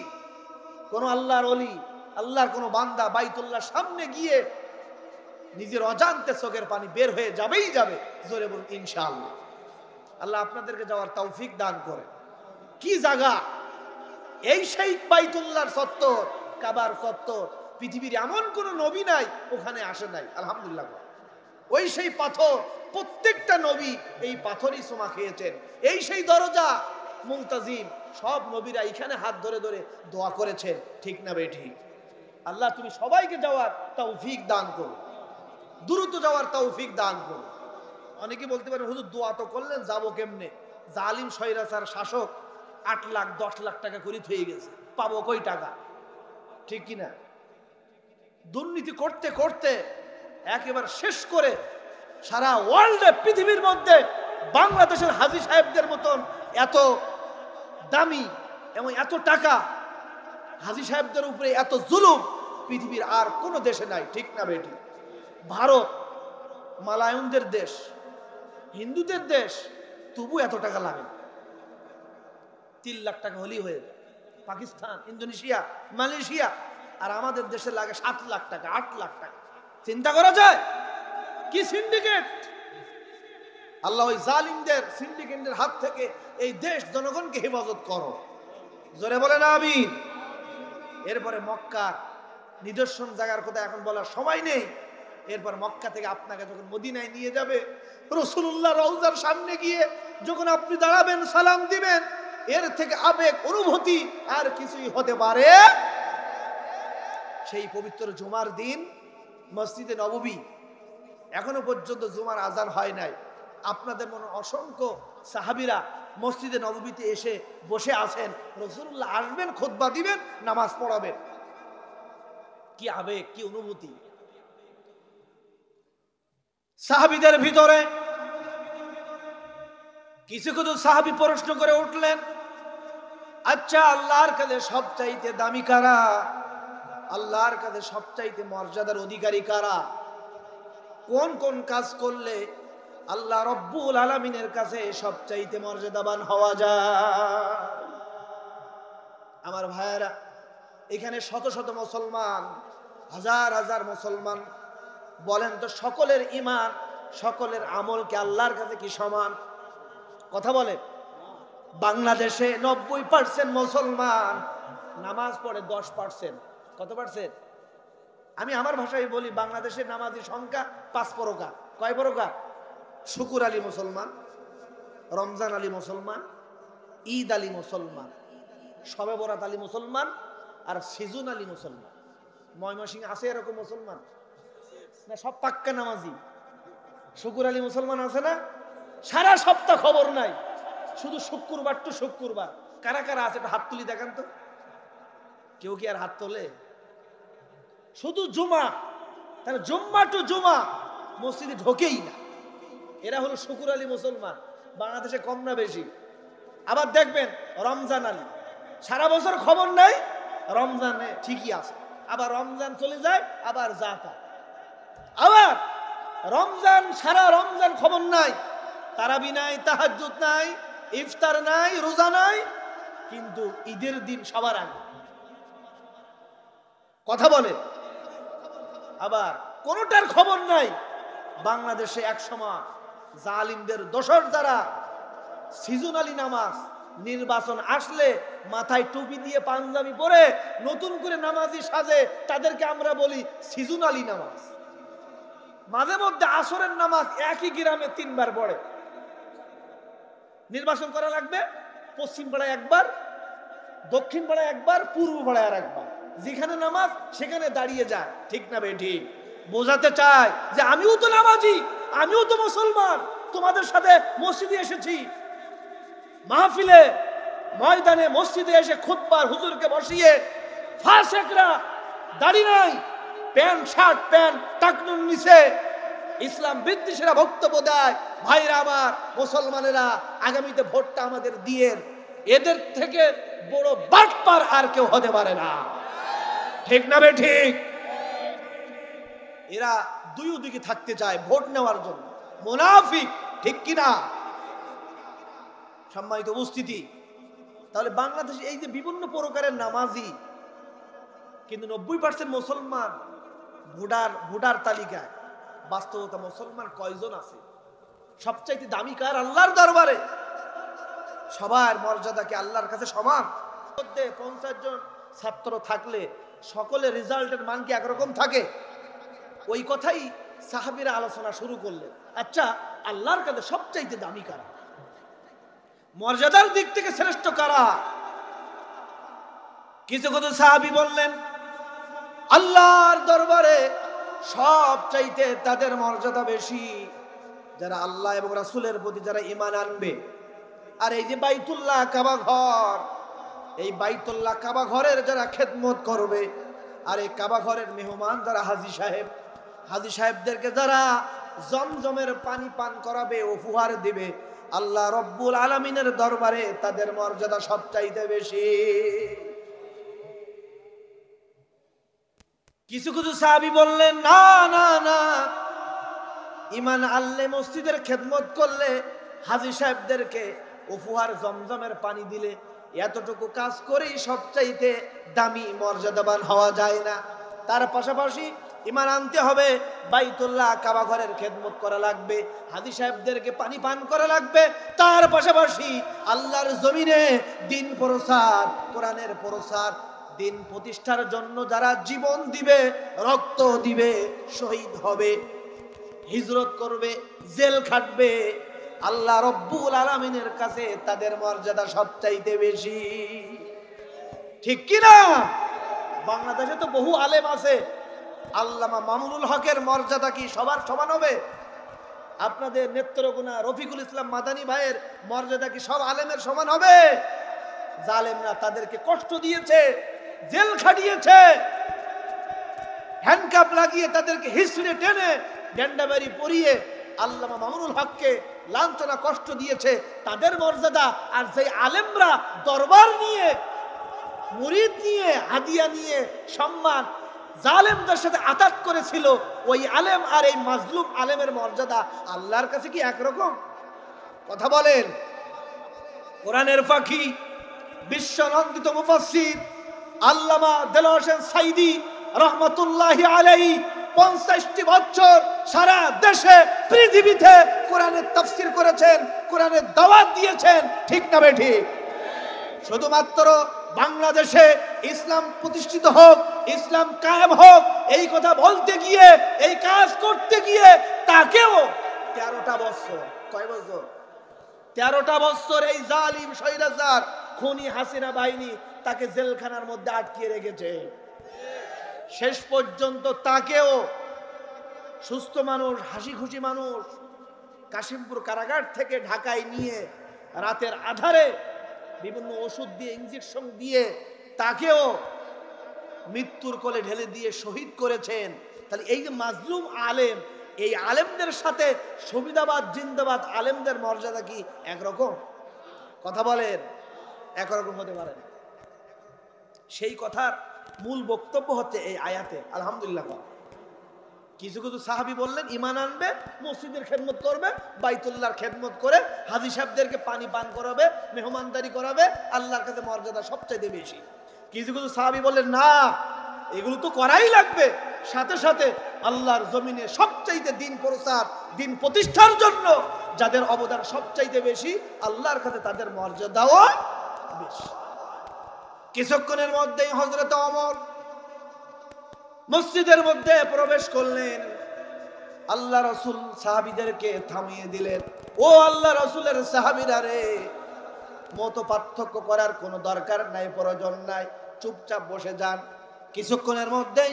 [SPEAKER 1] কোন আল্লাহর ওলি, আল্লাহর কোন বান্দা বাইতুল্লাহর সামনে গিয়ে নিজের অজান্তে চোখের পানি বের হয়ে যাবেই যাবে। জোরে বলুন ইনশাআল্লাহ। আল্লাহ আপনাদেরকে যাওয়ার তৌফিক দান করে। কি জায়গা! এই সেই বাইতুল্লাহর চত্বর, কাবার চত্বর, পৃথিবীর এমন কোন নবী নাই ওখানে আসে নাই। আলহামদুলিল্লাহ। ওই সেই পাথর, প্রত্যেকটা নবী এই পাথরই ছোঁয়া খেয়েছেন। এই সেই দরজা মুলতাজিম, সব নবীরা এখানে হাত ধরে ধরে দোয়া করেছেন। ঠিক না বে ঠিক? আল্লাহ তুমি সবাইকে যাওয়ার তৌফিক দান করো, দ্রুত যাওয়ার তৌফিক দান করো। অনেকে বলতে পারে হুজুর দোয়া তো করলেন, যাবো কেমনে? জালিম স্বৈরাচার শাসক 8 লাখ 10 লাখ টাকা করে থয়ে গেছে, পাবো কই টাকা? ঠিক কিনা? দুর্নীতি করতে করতে একেবারে শেষ করে সারা ওয়ার্ল্ডে, পৃথিবীর মধ্যে বাংলাদেশের হাজী সাহেবদের মতন এত দামি এবং এত টাকা, হাজী সাহেবদের উপরে এত জুলুম পৃথিবীর আর কোনো দেশে নাই। ঠিক না বেটি? ভারত মালায়নদের দেশ, হিন্দুদের দেশ, তবু এত টাকা লাগে। 3 লাখ টাকা হলেই হয়ে যায়। পাকিস্তান, ইন্দোনেশিয়া, মালয়েশিয়া, আর আমাদের দেশে লাগে 7 লাখ টাকা, 8 লাখ টাকা। চিন্তা করা যায়? কি সিন্ডিকেট! আল্লাহ ওই জালিমদের সিন্ডিকেটের হাত থেকে এই দেশ জনগণকে হেফাজত করো। জোরে বলেন আমিন। এরপরে মক্কার নিদর্শন জায়গার কথা এখন বলার সময় নেই। এরপর মক্কা থেকে আপনাকে যখন মদিনায় নিয়ে যাবে, রাসূলুল্লাহ রওজার সামনে গিয়ে যখন আপনি দাঁড়াবেন, সালাম দিবেন, এর থেকে আবেগ অনুভূতি আর কিছুই হতে পারে। সেই পবিত্র জুমার দিন মসজিদে নববী, এখনো পর্যন্ত জুমার আজান হয় নাই। আপনাদের মনে অসংখ্য সাহাবীরা মসজিদে নববীতে এসে বসে আছেন, রাসূলুল্লাহ আসবেন, খুতবা দিবেন, নামাজ পড়াবেন। কি আবেগ, কি অনুভূতি! সাহাবীদের ভিতরে কিছু কিছু সাহাবী প্রশ্ন করে উঠলেন, আচ্ছা আল্লাহর কাছে সবচাইতে দামি কারা? আল্লাহর কাছে সবচাইতে মর্যাদার অধিকারী কারা? কোন কোন কাজ করলে আল্লাহ রব্বুল আলামিনের কাছে সবচাইতে মর্যাদাবান হওয়া যায়? আমার ভাইয়েরা, এখানে শত শত মুসলমান, হাজার হাজার মুসলমান, বলেন তো সকলের ঈমান, সকলের আমল কি আল্লাহর কাছে কি সমান? কথা বলেন। বাংলাদেশে 90% মুসলমান নামাজ পড়ে, 10%। কত পার্সেন্ট? আমি আমার ভাষায় বলি, বাংলাদেশের নামাজি সংখ্যা 5 প্রকার। কয় প্রকার? শুকুর আলী মুসলমান, রমজান আলী মুসলমান, ঈদ আলী মুসলমান, শবে বরাত আলী মুসলমান, আর সিজুন আলী মুসলমান। ময়মনসিংহে আছে এরকম মুসলমান না? সব পাক্কা নামাজি। শুকুর আলী মুসলমান আছে না? সারা সপ্তাহ খবর নাই, শুধু শুক্রবার টু শুক্রবার। কারা কারা আছে হাত তুলি দেখান তো। কেউ কি আর হাত তোলে? শুধু জুমা, তাহলে জুম্মা টু জুমা মসজিদে ঢোকেই না। এরা হলো শুকুর আলী মুসলমান। বাংলাদেশে কম না বেশি? আবার দেখবেন রমজান আলী, সারা বছর খবর নাই, রমজানে ঠিকই আছে, আবার রমজান চলে যায়, আবার জাকাত। আবার রমজান, সারা রমজান খবর নাই, তারাবি নাই, তাহাজ্জুদ নাই, ইফতার নাই, রোজা নাই, কিন্তু ঈদের দিন সবার আগে। কথা বলে। আবার কোনটার খবর নাই। বাংলাদেশে এক সময় জালিমদের দোসর যারা সিজনালি নামাজ, নির্বাচন আসলে মাথায় টুপি দিয়ে পাঞ্জাবি পরে নতুন করে নামাজি সাজে, তাদেরকে আমরা বলি সিজনালি নামাজ। মাঝে মধ্যে আসরের নামাজ একই গ্রামে 3 বার পড়ে। নির্বাচন করা লাগবে, পশ্চিম পাড়ায় একবার, দক্ষিণ পাড়ায় একবার, পূর্ব পাড়ায় আর একবার। যেখানে নামাজ সেখানে দাঁড়িয়ে যায়। ঠিক না বেঠিক? বোঝাতে চায় যে আমিও তো নামাজি, আমিও তো মুসলমান, তোমাদের সাথে মসজিদে এসেছি। মাহফিলে, ময়দানে, মসজিদে এসে খুতবার হুজুরকে বসিয়ে ফাসেকরা দাড়ি নাই, প্যান্ট শার্ট প্যান্ট টাকনুর নিচে ইসলাম বিদ্বেষীরা বক্তব্য দেয়। ভাইরা আমার, মুসলমানেরা, আগামীতে ভোটটা আমাদের দিয়ে, এদের থেকে বড় বাটপার আর কেউ হতে পারে না। ঠিক না বে ঠিক? এরা দুই দিকে থাকতে চায় ভোট নেওয়ার জন্য, মুনাফিক। ঠিক কিনা? সম্মানিত উপস্থিতি, তাহলে বাংলাদেশে এই যে বিভিন্ন প্রকারের নামাজি, কিন্তু 90% মুসলমান ভোটার তালিকায় বাস্তবতা মুসলমান কয়জন আছে? সবচাইতে দামি কার? আল্লাহর দরবারে। সবার মর্যাদা কি আল্লাহর কাছে সমান? 50 জন ছাত্র থাকলে সকলের রেজাল্টের মান কি একরকম থাকে? ওই কথাই সাহাবীরা আলোচনা শুরু করলেন। আচ্ছা, আল্লাহর কাছে সবচাইতে দামি কারা? মর্যাদার দিক থেকে শ্রেষ্ঠ কারা? কিছু কিছু সাহাবী বললেন, আল্লাহর দরবারে সবচাইতে তাদের মর্যাদা বেশি যারা আল্লাহ এবং রাসূলের প্রতি যারা ঈমান আনবে। আর এই যে বাইতুল্লাহ কাবা ঘর, এই বাইতুল্লাহ কাবা ঘরের যারা খেদমত করবে, আর এই কাবা ঘরের মেহমান যারা হাজী সাহেবদেরকে যারা জমজমের পানি পান করাবে, উপহার দিবে, আল্লাহ রব্বুল আলামিনের দরবারে তাদের মর্যাদা সবচাইতে বেশি। কিছু কিছু সাহাবী বললেন, না না না, ঈমান আনলে, মসজিদের খেদমত করলে, হাজী সাহেবদেরকে উপহার জমজমের পানি দিলে, এতটুকু কাজ করেই সবচাইতে দামি মর্যাদাবান হওয়া যায় না। তার পাশাপাশি ঈমান আনতে হবে, বাইতুল্লাহ কাবা ঘরের খেদমত করা লাগবে, হাজী সাহেবদেরকে পানি পান করা লাগবে, তার পাশাপাশি আল্লাহর জমিনে দিন প্রচার, কোরআনের প্রচার, দিন প্রতিষ্ঠার জন্য যারা জীবন দিবে, রক্ত দিবে, শহীদ হবে, হিজরত করবে, জেল খাটবে, আল্লাহ রব্বুল আলামিনের কাছে তাদের মর্যাদা সবচাইতে বেশি। ঠিক কি না? বাংলাদেশে তো বহু আলেম আছে, আল্লামা মামুনুল হকের মর্যাদা কি সবার সমান হবে? আপনাদের নেত্রকোনা রফিকুল ইসলাম মাদানী ভাইয়ের মর্যাদা কি সব আলেমের সমান হবে? জালেমরা তাদেরকে কষ্ট দিয়েছে, জেল খাটিয়েছে, হ্যান্ডকাপ লাগিয়ে তাদেরকে হিসড়ে টেনে ডেন্ডাবাড়ি পরিয়ে আল্লামা মামুনুল হককে লাঞ্ছনা কষ্ট দিয়েছে, তাদের মর্যাদা। আর যে আলেমরা দরবার নিয়ে, মুরিদ নিয়ে, হাদিয়া নিয়ে সম্মান জালেমদের সাথে আতাত করেছিল, ওই আলেম আর এই মাজলুম আলেমের মর্যাদা আল্লাহর কাছে কি একরকম? কথা বলেন। কোরআনের পাখি, বিশ্বনন্দিত মুফাসসির আল্লামা দেলোয়ার হোসেন সাইদী রহমাতুল্লাহি আলাইহি 50টি বছর সারা দেশে পৃথিবীতে কোরআনের তাফসীর করেছেন, কোরআনের দাওয়াত দিয়েছেন। ঠিক না বেঠিক? শুধুমাত্র বাংলাদেশে ইসলাম প্রতিষ্ঠিত হোক, ইসলাম কায়েম হোক, এই কথা বলতে গিয়ে, এই কাজ করতে গিয়ে তাকেও 13টা বছর, কয় বছর? 13টা বছর এই জালিম স্বৈরাচার খুনি হাসিনা বাহিনী তাকে জেলখানার মধ্যে আটকিয়ে রেখেছে। শেষ পর্যন্ত তাকেও, সুস্থ মানুষ, হাসি খুশি মানুষ, কাশিমপুর কারাগার থেকে ঢাকায় নিয়ে রাতের আধারে বিভিন্ন ওষুধ দিয়ে, ইনজেকশন দিয়ে তাকেও মৃত্যুর কোলে ঢেলে দিয়ে শহীদ করেছেন। তাহলে এই যে মাজলুম আলেম, এই আলেমদের সাথে সুবিধাবাদ জিন্দাবাদ আলেমদের মর্যাদা কি একরকম? কথা বলেন। একরকম হতে পারে না। সেই কথার মূল বক্তব্য হচ্ছে এই আয়াতে। আলহামদুলিল্লাহ, কিছু কিছু সাহাবী বললেন ঈমান আনবে, মসজিদের খেদমত করবে, বাইতুল্লাহর খেদমত করে হাজী সাহেবদেরকে পানি পান করাবে, মেহমানদারি করাবে, আল্লাহর কাছে মর্যাদা সবচাইতে বেশি। কিছু কিছু সাহাবী বললেন না, এগুলো তো করাই লাগবে, সাথে সাথে আল্লাহর জমিনে সবচাইতে দিন প্রচার, দিন প্রতিষ্ঠার জন্য যাদের অবদান সবচাইতে বেশি, আল্লাহর কাছে তাদের মর্যাদাও বেশি। কিছুক্ষণের মধ্যেই হযরত ওমর মসজিদের মধ্যে প্রবেশ করলেন। আল্লাহ রাসূল সাহাবীদেরকে থামিয়ে দিলেন, ও আল্লাহ রাসূলের সাহাবীরা রে, মত পার্থক্য করার কোনো দরকার নাই, প্রয়োজন নাই, চুপচাপ বসে যান। কিছুক্ষণের মধ্যেই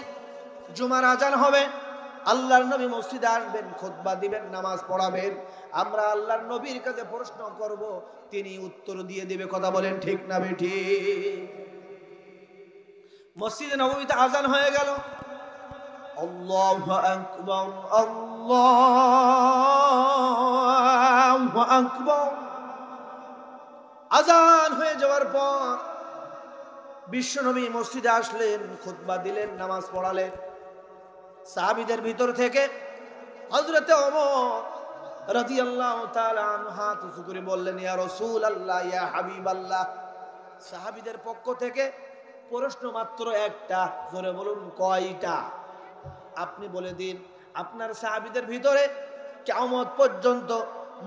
[SPEAKER 1] জুমার আজান হবে, আল্লাহর নবী মসজিদে আসবেন, খুতবা দিবেন, নামাজ পড়াবেন। আমরা আল্লাহর নবীর কাছে প্রশ্ন করব, তিনি উত্তর দিয়ে দিবে। কথা বলেন ঠিক না বেঠিক? মসজিদে নববীতে আজান হয়ে গেল। আল্লাহু আকবার, আল্লাহু আকবার। আজান হয়ে যাওয়ার পর বিশ্বনবী মসজিদে আসলেন, খুতবা দিলেন, নামাজ পড়ালেন। সাহাবীদের ভিতর থেকে হযরত ওমর রাদিয়াল্লাহু তাআলা আনহু হাত উঁচু করে বললেন, ইয়া রাসূলুল্লাহ, ইয়া হাবিবাল্লাহ। সাহাবীদের পক্ষ থেকে প্রশ্ন মাত্র একটা, জোরে বলুন কয়টা? আপনি বলে দিন। আপনার সাহাবীদের ভিতরে কিয়ামত পর্যন্ত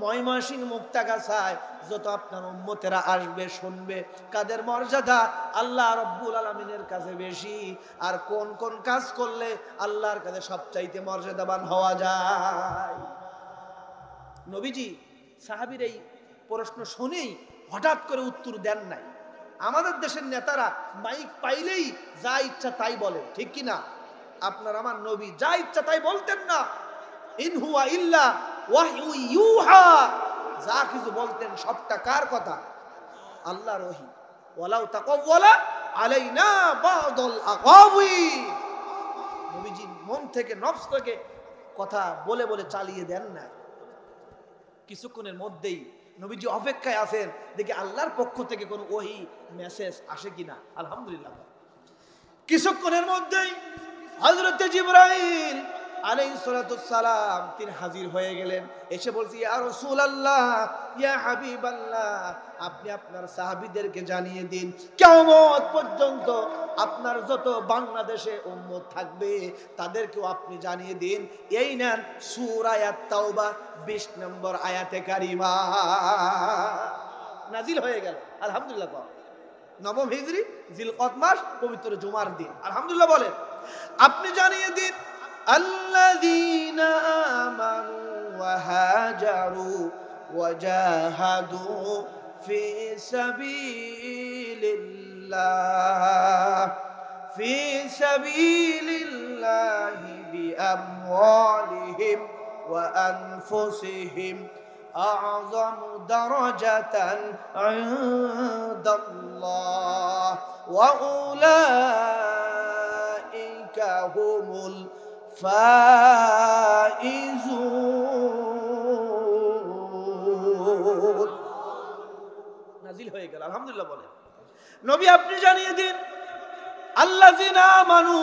[SPEAKER 1] ময়মনসিংহ মুক্তাগাছায় যত আপনার উম্মতেরা আসবে, শুনবে, কাদের মর্যাদা আল্লাহ রাব্বুল আলামিনের কাছে বেশি, আর কোন কোন কাজ করলে আল্লাহর কাছে সবচাইতে মর্যাদাবান হওয়া যায়। নবীজি সাহাবীর এই প্রশ্ন শুনেই হঠাৎ করে উত্তর দেন নাই। আমাদের দেশের নেতারা মাইক পাইলেই যা ইচ্ছা তাই বলে, ঠিক কি না? আপনার আমার নবী যা ইচ্ছা তাই বলতেন না। ইন হুয়া ইল্লা ওয়াহয়ু ইউহা, যা কিছু বলতেন সবটা কার কথা? আল্লাহর ওহী। ওয়ালাউ তাকাওয়ালা আলাইনা বা'দুল আকাওয়ি। নবীজি মন থেকে, নফস থেকে কথা বলে বলে চালিয়ে দেন না। কিছুক্ষণের মধ্যেই নবীজি অপেক্ষায় আছেন দেখি আল্লাহর পক্ষ থেকে কোনো ওহী মেসেজ আসে কিনা। আলহামদুলিল্লাহ, কিছুক্ষণের মধ্যেই হযরত জিবরাইল আলাইহিস সালাতু সালাম তিনি হাজির হয়ে গেলেন। এসে বলছি, ইয়া রাসূলুল্লাহ, ইয়া হাবিবাল্লাহ, আপনি আপনার সাহাবীদেরকে জানিয়ে দিন কিয়ামত পর্যন্ত আপনার যত বাংলাদেশে উম্মত থাকবে তাদেরকেও আপনি জানিয়ে দিন। এই নেন সূরা আত-তাওবা 20 নম্বর আয়াতে কারিমা নাজিল হয়ে গেল। আলহামদুলিল্লাহ, নবম হিজরি জিলকদ মাস, পবিত্র জুমার দিন। আলহামদুলিল্লাহ বলেন, আপনি জানিয়ে দিন আল্লাযীনা আমানু ওয়া হাজারু ওয়া জাহাদু ফি সাবিলিল্লাহি বিআমওয়ালিহিম ওয়া আনফুসিহিম আ'যামু দারাজাতান 'ইনদাল্লাহ ওয়া উলাইকা হুমুল ফাইজুন। নাজিল হয়ে গেল। আলহামদুলিল্লাহ বলেন, নবী আপনি জানিয়ে দিন আল্লাযিনা আমানু,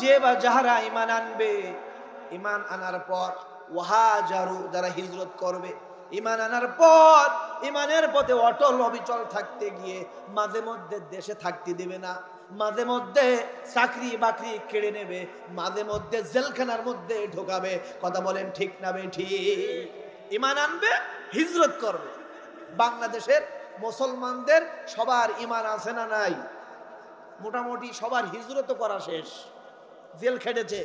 [SPEAKER 1] যে বা যারা ঈমান আনবে, ঈমান আনার পর ওয়াহাজারু, যারা হিজরত করবে, ঈমান আনার পর ঈমানের পথে অটল অবিচল থাকতে গিয়ে মাঝে মধ্যে দেশে থাকতে দেবে না, মাঝে মধ্যে চাকরি বাকরি কেড়ে নেবে, মাঝে মধ্যে জেলখানার মধ্যে ঢোকাবে। কথা বলেন ঠিক না বেঠিক? ঈমান আনবে, হিজরত করবে। বাংলাদেশের মুসলমানদের সবার ঈমান আছে না নাই? মোটামুটি সবার হিজরত করা শেষ। জেল খেটেছে,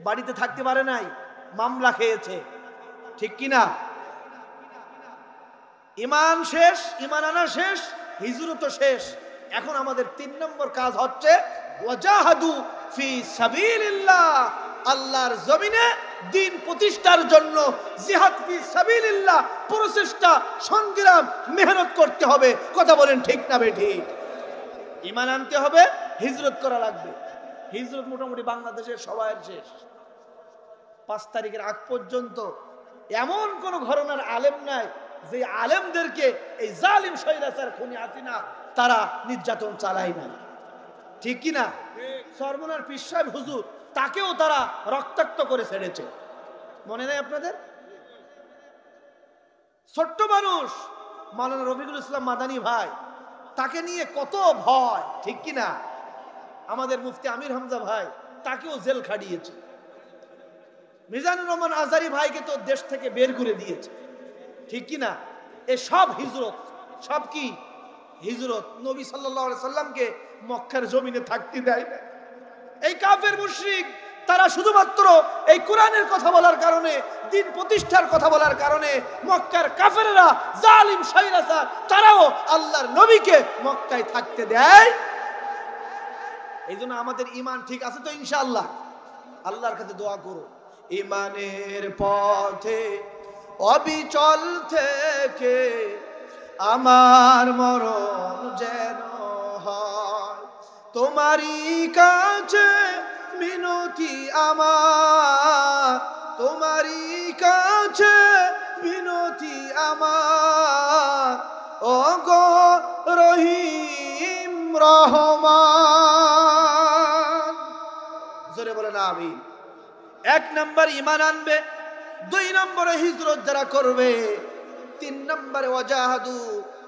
[SPEAKER 1] বাড়িতে থাকতে পারে নাই, মামলা খেয়েছে, ঠিক কিনা? ঈমান শেষ, ঈমান আনা শেষ, হিজরত শেষ। এখন আমাদের 3 নম্বর কাজ হচ্ছে ওয়াজাহাদু ফি সাবিলিল্লাহ, আল্লাহর জমিনে দ্বীন প্রতিষ্ঠার জন্য জিহাদ ফি সাবিলিল্লাহ, প্রচেষ্টা, সংগ্রাম, মেহনত করতে হবে। কথা বলেন ঠিক না বেঠিক? ঈমান আনতে হবে, হিজরত করা লাগবে। হিজরত মোটামুটি বাংলাদেশের সবার শেষ। 5 তারিখের আগ পর্যন্ত এমন কোন ঘরানার আলেম নাই যে আলেমদেরকে এই জালিম স্বৈরাচার খুনি হাসিনা তারা নির্যাতন চালায় না, ঠিক কিনা? সরমনার পীর সাহেব হুজুর, তাকেও তারা রক্তাক্ত করে ছেড়েছে, মনে নেই আপনাদের? ছোট্ট মানুষ মাওলানা রফিকুল ইসলাম মাদানী ভাই, তাকে নিয়ে কত ভয়, ঠিক কিনা? আমাদের মুফতি আমির হামজা ভাই, তাকেও জেল খাটিয়েছে। মিজানুর রহমান আজারি ভাইকে তো দেশ থেকে বের করে দিয়েছে, ঠিক কিনা? এ সব হিজরত, সব কি হিজরত। নবী সাল্লাল্লাহু আলাইহি সাল্লামকে মক্কার জমিনে থাকতে দেয় না। এই কাফের মুশরিক তারা শুধুমাত্র এই কোরআনের কথা বলার কারণে, দ্বীন প্রতিষ্ঠার কথা বলার কারণে মক্কার কাফেররা, জালিম স্বৈরাচার, তারাও আল্লাহর নবীকে মক্কায় থাকতে দেয়। এই জন্য আমাদের ঈমান ঠিক আছে তো ইনশাআল্লাহ? আল্লাহর কাছে দোয়া করো, ঈমানের পথে অবিচল থেকে আমার মরণ যেন হয়, তোমারই কাছে মিনতি আমার, তোমারই কাছে মিনতি আমার, ওগো রহিম রহমান। জোরে বলেন আমিন। 1 নম্বর ঈমান আনবে, 2 নম্বরে হিজরত যারা করবে, 3 নম্বরে ওয়াজাহাদু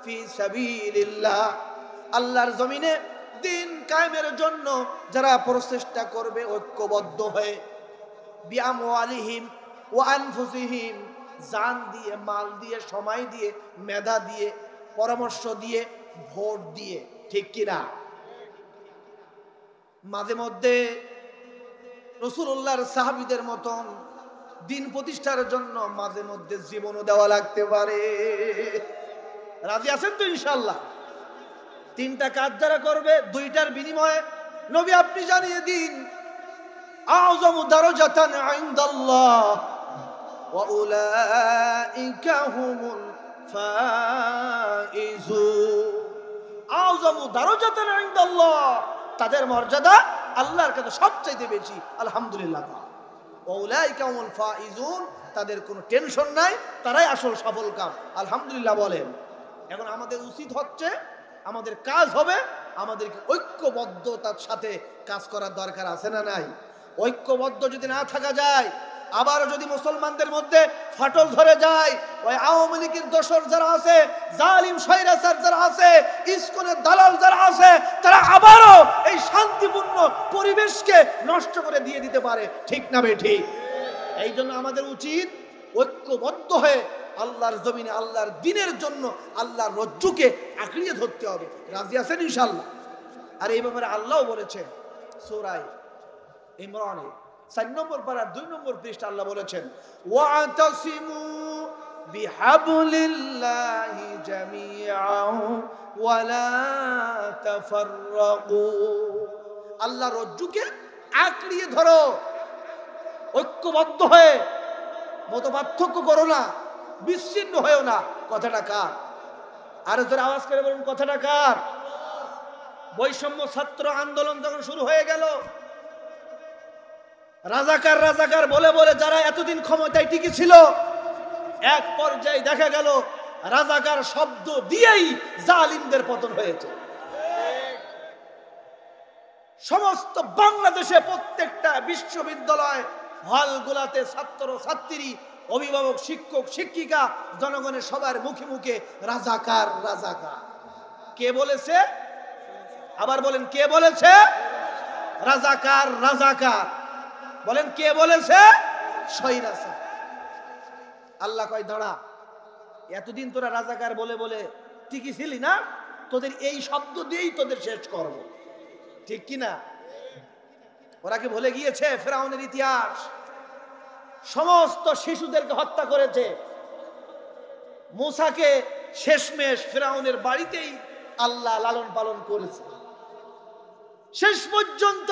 [SPEAKER 1] ফি সাবিলিল্লাহ, আল্লাহর জমিনে দ্বীন কায়েমের জন্য যারা প্রচেষ্টা করবে ঐক্যবদ্ধ হয়ে, বিআমওয়ালিহিম ওয়া আনফুসিহিম, জান দিয়ে, মাল দিয়ে, সময় দিয়ে, মেধা দিয়ে, পরামর্শ দিয়ে, ভোট দিয়ে, ঠিক কিনা? মাঝে মধ্যে রাসূলুল্লাহর সাহাবীদের মতন দ্বীন প্রতিষ্ঠার জন্য মাঝে মধ্যে জীবনও দেওয়া লাগতে পারে। রাজি আছেন তো ইনশাআল্লাহ? 3টা কাজ যারা করবে, 2টার বিনিময়ে নবী আপনি জানিয়ে দিন আ'যামু দারাজাতান ইনদাল্লাহ ওয়া উলাইকা হুমুল ফাইজুন। আ'যামু দারাজাতান ইনদাল্লাহ, তাদের মর্যাদা আল্লাহর কাছে সবচেয়ে বেশি। আলহামদুলিল্লাহ। ওয়াউলাইকা হুমুল ফাইজুন, তাদের কোনো টেনশন নাই, তারাই আসল সফল কাম। আলহামদুলিল্লাহ বলেন। এখন আমাদের উচিত হচ্ছে, আমাদের কাজ হবে, আমাদেরকে ঐক্যবদ্ধতার সাথে কাজ করার দরকার আছে না নাই? ঐক্যবদ্ধ যদি না থাকা যায়, আবারও যদি মুসলমানদের মধ্যে ফাটল ধরে যায়, ওই আওয়ামী লীগের দোসর যারা আছে, জালিম স্বৈরাচার যারা আছে, ইসকনের দালাল যারা আছে, তারা আবারও এই শান্তিপূর্ণ পরিবেশকে নষ্ট করে দিয়ে দিতে পারে। ঠিক না বেঠিক? এই জন্য আমাদের উচিত ঐক্যবদ্ধ হয়ে আল্লাহর জমিনে আল্লাহর দ্বীনের জন্য আল্লাহর রজ্জুকে আঁকড়িয়ে ধরতে হবে। রাজি আছেন ইনশাআল্লাহ? আর এই ব্যাপারে আল্লাহও বলেছেন সূরা ইমরানে 4 নম্বর পারার 2 নম্বর পৃষ্ঠা আল্লাহ বলেছেন, ওয়াতাসিমু বিহাবলিল্লাহি জামিআন ওয়ালা তাফাররাকু। আল্লাহর রজ্জুকে আঁকড়িয়ে ধরো, ঐক্যবদ্ধ হয়ে, মতপার্থক্য করো না, বিচ্ছিন্ন হয়েও না। কথাটা কার? আর যারা আওয়াজ করে বলুন কথাটা কার? বৈষম্য ছাত্র আন্দোলন যখন শুরু হয়ে গেল, রাজাকার রাজাকার বলে বলে যারা এতদিন ক্ষমতায় টিকে ছিল, এক পর্যায়ে দেখা গেল রাজাকার শব্দ দিয়েই জালিমদের পতন হয়েছে। সমস্ত বাংলাদেশে প্রত্যেকটা বিশ্ববিদ্যালয় হলগুলাতে ছাত্র ছাত্রী, অভিভাবক, শিক্ষক শিক্ষিকা, জনগণের সবার মুখে মুখে রাজাকার রাজাকার। কে বলেছে? আবার বলেন, কে বলেছে? রাজাকার রাজাকার। বলেন, কে বলেছে? স্বৈরাচার। আল্লাহ কয়, দাঁড়া, এতদিন তোরা রাজাকার বলে বলে টিকে ছিলি না, তোদের এই শব্দ দিয়েই তোদের শেষ করব। ঠিক কিনা? ওরা কি ভুলে গিয়েছে ফেরাউনের ইতিহাস? সমস্ত শিশুদেরকে হত্যা করেছে। মূসাকে শেষমেশ ফেরাউনের বাড়িতেই আল্লাহ লালন পালন করেছে। শেষ পর্যন্ত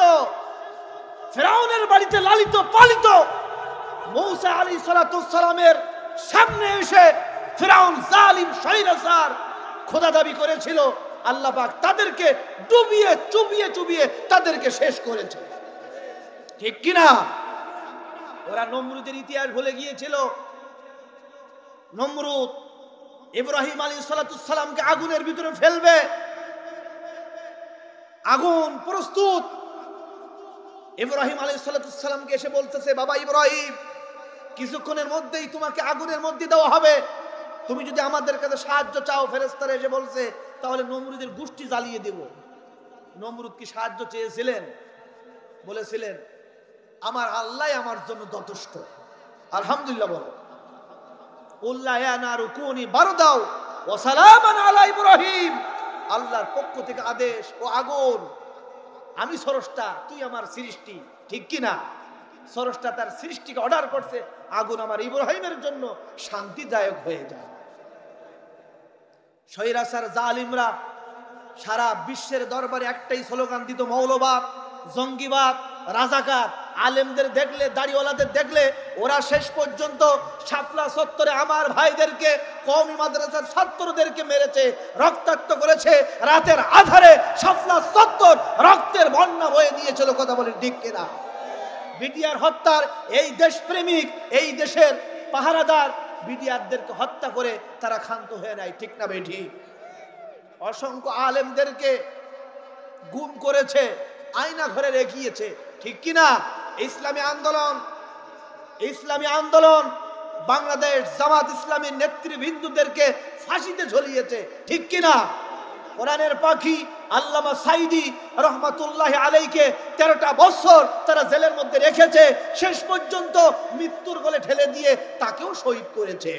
[SPEAKER 1] ফেরাউনের বাড়িতে লালিত পালিত মূসা আলাইহিস সালামের সামনে এসে ফেরাউন জালিম স্বৈরাচার খোদা দাবি করেছিল। আল্লাহ পাক তাদেরকে ডুবিয়ে চুবিয়ে চুবিয়ে তাদেরকে শেষ করেছে। ঠিক কিনা? ওরা নমরুদের ইতিহাস ভুলে গিয়েছিল। নমরুদ ইব্রাহিম আলাইহিস সালামকে আগুনের ভিতরে ফেলবে, আগুন প্রস্তুত। ইব্রাহিম আলাইহিস সালামকে এসে বলতেছে, বাবা ইব্রাহিম, কিছুক্ষণের মধ্যেই তোমাকে আগুনের মধ্যে দেওয়া হবে, তুমি যদি আমাদের কাছে সাহায্য চাও। ফেরেশতারা এসে বলছে, তাহলে নমরুদের গোষ্ঠী জ্বালিয়ে দেব। নমরুদ কি সাহায্য চেয়েছিলেন? বলেছিলেন, আমার আল্লাহ আমার জন্য যথেষ্ট। আলহামদুলিল্লাহ বলো। উল্লাহ ইয়া নারু কুনি বারদাও ওয়া সালামান আলা ইব্রাহিম। আল্লাহর পক্ষ থেকে আদেশ, ও আগুন, আমি স্রষ্টা, তুই আমার সৃষ্টি। ঠিক কিনা? স্রষ্টা তার সৃষ্টিকে অর্ডার করছে, আগুন আমার ইব্রাহিমের জন্য শান্তিদায়ক হয়ে যায়। স্বৈরাচার জালিমরা সারা বিশ্বের দরবারে একটাই স্লোগান দিত, মৌলবাদ, জঙ্গিবাদ, রাজাকার। আলেমদের দেখলে, দাড়িওয়ালাদের দেখলে ওরা শেষ পর্যন্ত শাপলা চত্বরে আমার ভাইদেরকে, কওমি মাদ্রাসার ছাত্রদেরকে মেরেছে, রক্তাক্ত করেছে। রাতের আধারে শাপলা চত্বর রক্তের বন্যা বয়ে দিয়েছিল। কথা বলেন ঠিক কিনা? বিডিআর হত্যার এই দেশপ্রেমিক, এই দেশের পাহারাদার বিডিআরদেরকে হত্যা করে তারা ক্ষান্ত হয়ে নাই। ঠিক না বেঠিক? অসংখ্য আলেমদেরকে গুম করেছে, আয়না ঘরে রেখিয়েছে। ঠিক কিনা? ইসলামী আন্দোলন বাংলাদেশ জামাত ইসলামীর নেতৃবৃন্দদেরকে ফাঁসিতে ঝুলিয়েছে। ঠিক কিনা? কোরআনের পাখি আল্লামা সাইদি রহমাতুল্লাহি আলাইহিকে 13টা বছর তারা জেলের মধ্যে রেখেছে, শেষ পর্যন্ত মৃত্যুর কোলে ঠেলে দিয়ে তাকেও শহীদ করেছে।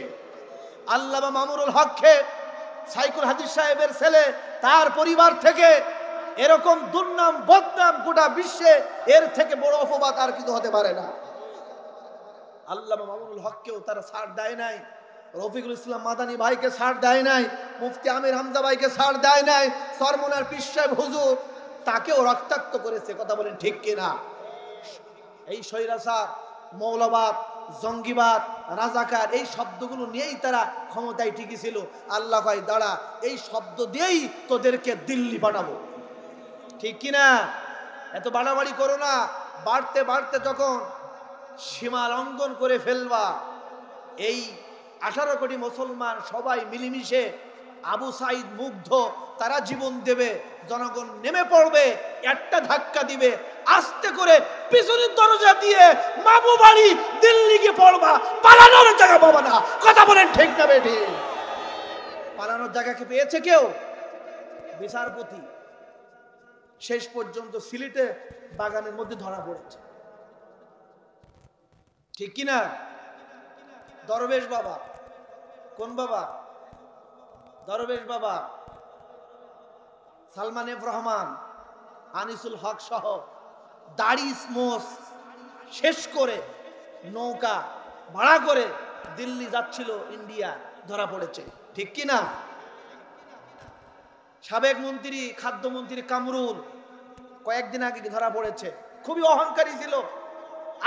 [SPEAKER 1] আল্লামা মামুনুল হককে, সাইকুল হাদিস সাহেবের ছেলে, তার পরিবার থেকে এরকম দুর্নাম বদনাম গোটা বিশ্বে, এর থেকে বড় অপবাদ আর কিছু হতে পারে না। আল্লামা মামুনুল হককেও তারা ছাড় দেয় নাই, রফিকুল ইসলাম মাদানী ভাইকে ছাড় দেয় নাই, মুফতি আমির হামজা ভাইকে ছাড় দেয় নাই, সরমনার পীর সাহেব হুজুর তাকেও রক্তাক্ত করেছে। কথা বলেন ঠিক কিনা? এই স্বৈরাচার, মৌলবাদ, জঙ্গিবাদ, রাজাকার এই শব্দগুলো নিয়েই তারা ক্ষমতায় টিকে ছিল। আল্লাহ ভাই, দাঁড়া, এই শব্দ দিয়েই তোদেরকে দিল্লি বানাবো। ঠিক কিনা? এত বাড়াবাড়ি করো না। বাড়তে বাড়তে যখন সীমা লঙ্ঘন করে ফেলবা। এই 18 কোটি মুসলমান সবাই মিলেমিশে আবু সাইদ মুগ্ধ, তারা জীবন দেবে, জনগণ নেমে পড়বে, একটা ধাক্কা দিবে, আস্তে করে পিছনের দরজা দিয়ে মামু বাড়ি দিল্লি গিয়ে পড়বা, পালানোর জায়গা পাবা না। কথা বলেন ঠিক না বেঠি? পালানোর জায়গা কি পেয়েছে কেউ? বিচারপতি শেষ পর্যন্ত সিলেটে বাগানের মধ্যে ধরা পড়েছে, ঠিক কিনা? দরবেশ বাবা, কোন বাবা? দরবেশ বাবা সালমান এফ রহমান, আনিসুল হক সহ দাড়ি স্মোস শেষ করে নৌকা ভাড়া করে দিল্লি যাচ্ছিল ইন্ডিয়া, ধরা পড়েছে, ঠিক কিনা? সাবেক মন্ত্রী, খাদ্যমন্ত্রী কামরুল কয়েকদিন আগে ধরা পড়েছে। খুবই অহংকারী ছিল,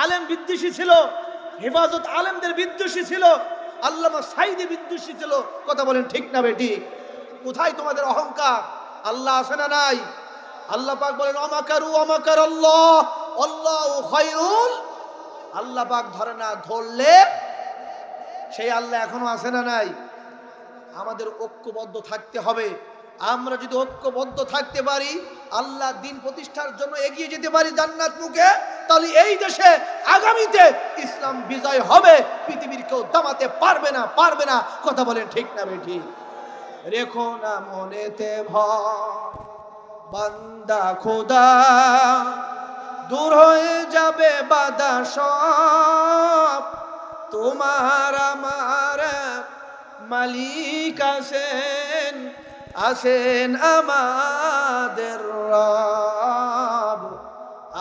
[SPEAKER 1] আলেম বিদ্বেষী ছিল, হেফাজত আলেমদের বিদ্বেষী ছিল, আল্লামা সাইদি বিদ্বেষী ছিল। কথা বলেন ঠিক না বেটি? কোথায় তোমাদের অহংকার? আল্লাহ আছে না নাই? আল্লাহ পাক বলেন অমাকারু অমাকার আল্লাহ আল্লাহু খায়রুল। আল্লাহ পাক ধরে না, ধরলে সেই আল্লাহ এখনো আছে না নাই? আমাদের ঐক্যবদ্ধ থাকতে হবে। আমরা যদি ঐক্যবদ্ধ থাকতে পারি, আল্লাহ দিন প্রতিষ্ঠার জন্য এগিয়ে যেতে পারি জান্নাত মুখে, তাহলে এই দেশে আগামীতে ইসলাম বিজয় হবে, পৃথিবীর কেউ দামাতে পারবে না, পারবে না। কথা বলেন ঠিক না বেঠি? রেখো না মনেতে ভয় বান্দা খোদা, দূর হয়ে যাবে বাধা সব, তোমার আমার মালিক আছেন, আছেন আমাদের রব,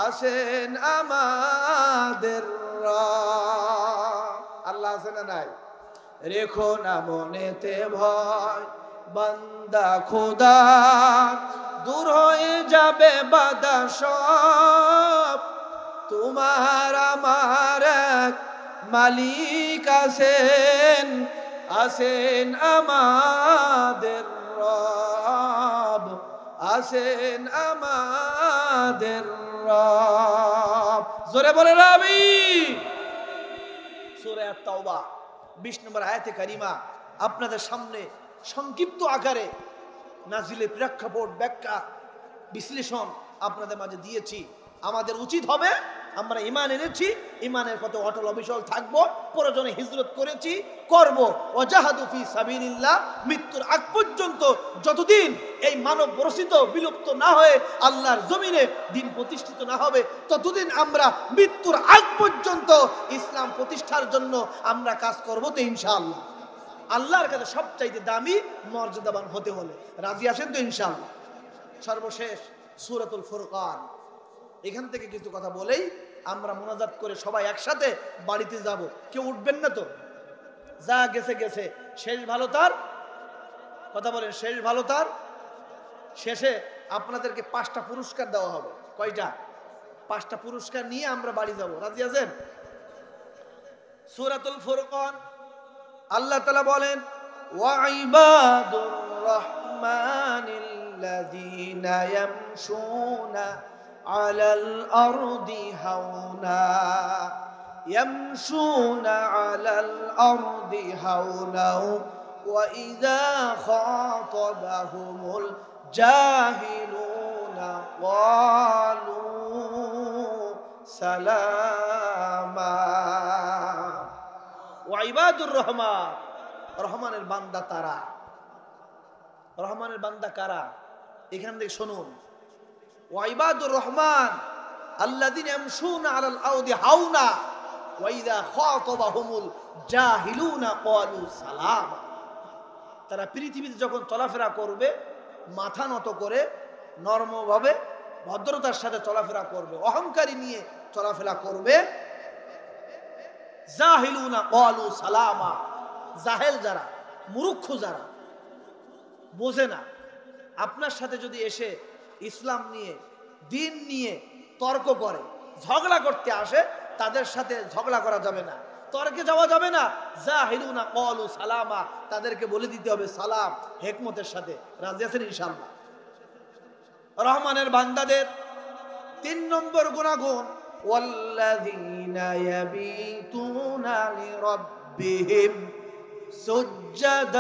[SPEAKER 1] আছেন আমাদের রব। আল্লাহ আছে না নাই? রেখো না মনেতে ভয় বান্দা খোদা, দূর হয়ে যাবে বাধা সব, তোমার আমার মালিক আছেন, আছেন আমাদের রব, আছেন আমাদের রব। জোরে বলে রাবি। সূরা আত-তাওবা 20 নম্বর আয়াতে কারিমা আপনাদের সামনে সংক্ষিপ্ত আকারে নাজিলের প্রেক্ষাপট, ব্যাখ্যা, বিশ্লেষণ আপনাদের মাঝে দিয়েছি। আমাদের উচিত হবে, আমরা ঈমান এনেছি, ঈমানের পথে অটল অবিচল থাকবো, প্রয়োজনে হিজরত করেছি, করব। ওয়াজাহাদু ফি সাবিলিল্লাহ, মৃত্যুর আগ পর্যন্ত, যতদিন এই মানব রচিত বিলুপ্ত না হয়ে আল্লাহর জমিনে দিন প্রতিষ্ঠিত না হবে, ততদিন আমরা মৃত্যুর আগ পর্যন্ত ইসলাম প্রতিষ্ঠার জন্য আমরা কাজ করব। তো ইনশাআল্লাহ আল্লাহর কাছে সবচাইতে দামি মর্যাদাবান হতে হলে রাজি আছেন তো ইনশাআল্লাহ? সর্বশেষ সূরাতুল ফুরকান, এখান থেকে কিছু কথা বলেই আমরা মোনাজাত করে সবাই একসাথে বাড়িতে যাব। কেউ উঠবেন না তো? যা গেছে গেছে, শেষ ভালো তার। কথা বলেন, শেষ ভালো তার। শেষে আপনাদেরকে 5টা পুরস্কার দেওয়া হবে। কয়টা? 5টা পুরস্কার নিয়ে আমরা বাড়ি যাব। রাজি আছেন? সূরাতুল ফুরকান আল্লাহ তাআলা বলেন ওয়া ইবাদুর রাহমানিল্লাযীনা ইয়ামশুনা আলাল আরদি হাওনা, ইয়ামশুনা আলাল আরদি হাওনা ওয়া ইযা খাতাবাহুমুল জাহিলুনা ক্বালু সালামা। ওয়া ইবাদুর রহমান, রহমানের বান্দা তারা। রহমানের বান্দা কারা? এখান থেকে শুনুন। ওয়া ইবাদুর রহমান আল্লাযীনা ইয়ামশুনা আলাল আরদি হাওনা ওয়া ইযা খাতাবাহুমুল জাহিলুনা ক্বালু সালামা। তারা পৃথিবীতে যখন চলাফেরা করবে মাথা নত করে, নরমভাবে, ভদ্রতার সাথে চলাফেরা করবে, অহংকারী নিয়ে চলাফেরা করবে। জাহিলুনা ক্বালু সালামা, জাহেল যারা, মূর্খ যারা, বোঝে না, আপনার সাথে যদি এসে ইসলাম নিয়ে, দিন নিয়ে তর্ক করে, ঝগড়া করতে আসে, তাদের সাথে ঝগড়া করা যাবে না, তর্কে যাওয়া যাবে না। জাহিলুনা ক্বালু সালামা, তাদেরকে বলে দিতে হবে সালাম, হিকমতের সাথে। রাজি আছেন ইনশাআল্লাহ? রহমানের বান্দাদের 3 নম্বর গুনাহগুণ, ওয়াল্লাযীনা ইয়াবিতুনা লিরাব্বিহিম সুজদান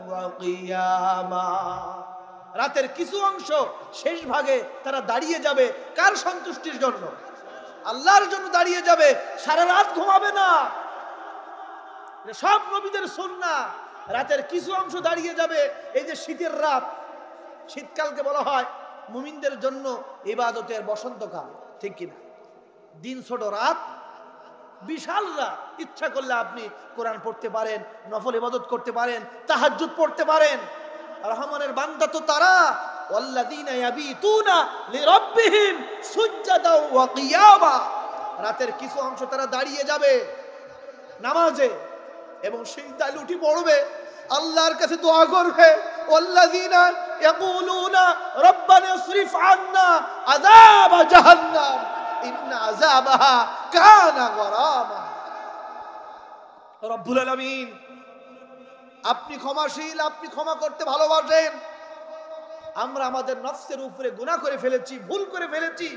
[SPEAKER 1] ওয়া কিয়ামা। রাতের কিছু অংশ শেষ ভাগে তারা দাঁড়িয়ে যাবে কার সন্তুষ্টির জন্য? আল্লাহর জন্য দাঁড়িয়ে যাবে, সারা রাত ঘুমাবে না। সব নবীদের সুন্নাহ। রাতের কিছু অংশ দাঁড়িয়ে যাবে। এই যে শীতের রাত, শীতকালকে বলা হয় মুমিনদের জন্য ইবাদতের বসন্তকাল, ঠিক কিনা? দিন ছোট, রাত বিশাল। রাত ইচ্ছা করলে আপনি কোরআন পড়তে পারেন, নফল ইবাদত করতে পারেন, তাহাজ্জুদ পড়তে পারেন। রহমানের বান্দা তো তারা ওয়াল্লাযীনা ইয়াবিতুনা লিরাব্বিহিম সুজদান ওয়া কিয়ামা। রাতের কিছু অংশ তারা দাঁড়িয়ে যাবে নামাজে এবং সিজদায় লুটি পড়বে, আল্লাহর কাছে দোয়া করবে। ওয়াল্লাযীনা ইয়াকুলুনা রাব্বানা ইসরিফ আন্না আযাব জাহান্নাম ইন্না আযাবাহা কানা গরামা। রব্বুল আলামিন, আপনি ক্ষমাশীল, আপনি ক্ষমা করতে ভালোবাসেন। আমরা আমাদের নফসের উপরে গুনাহ করে ফেলেছি, ভুল করে ফেলেছি।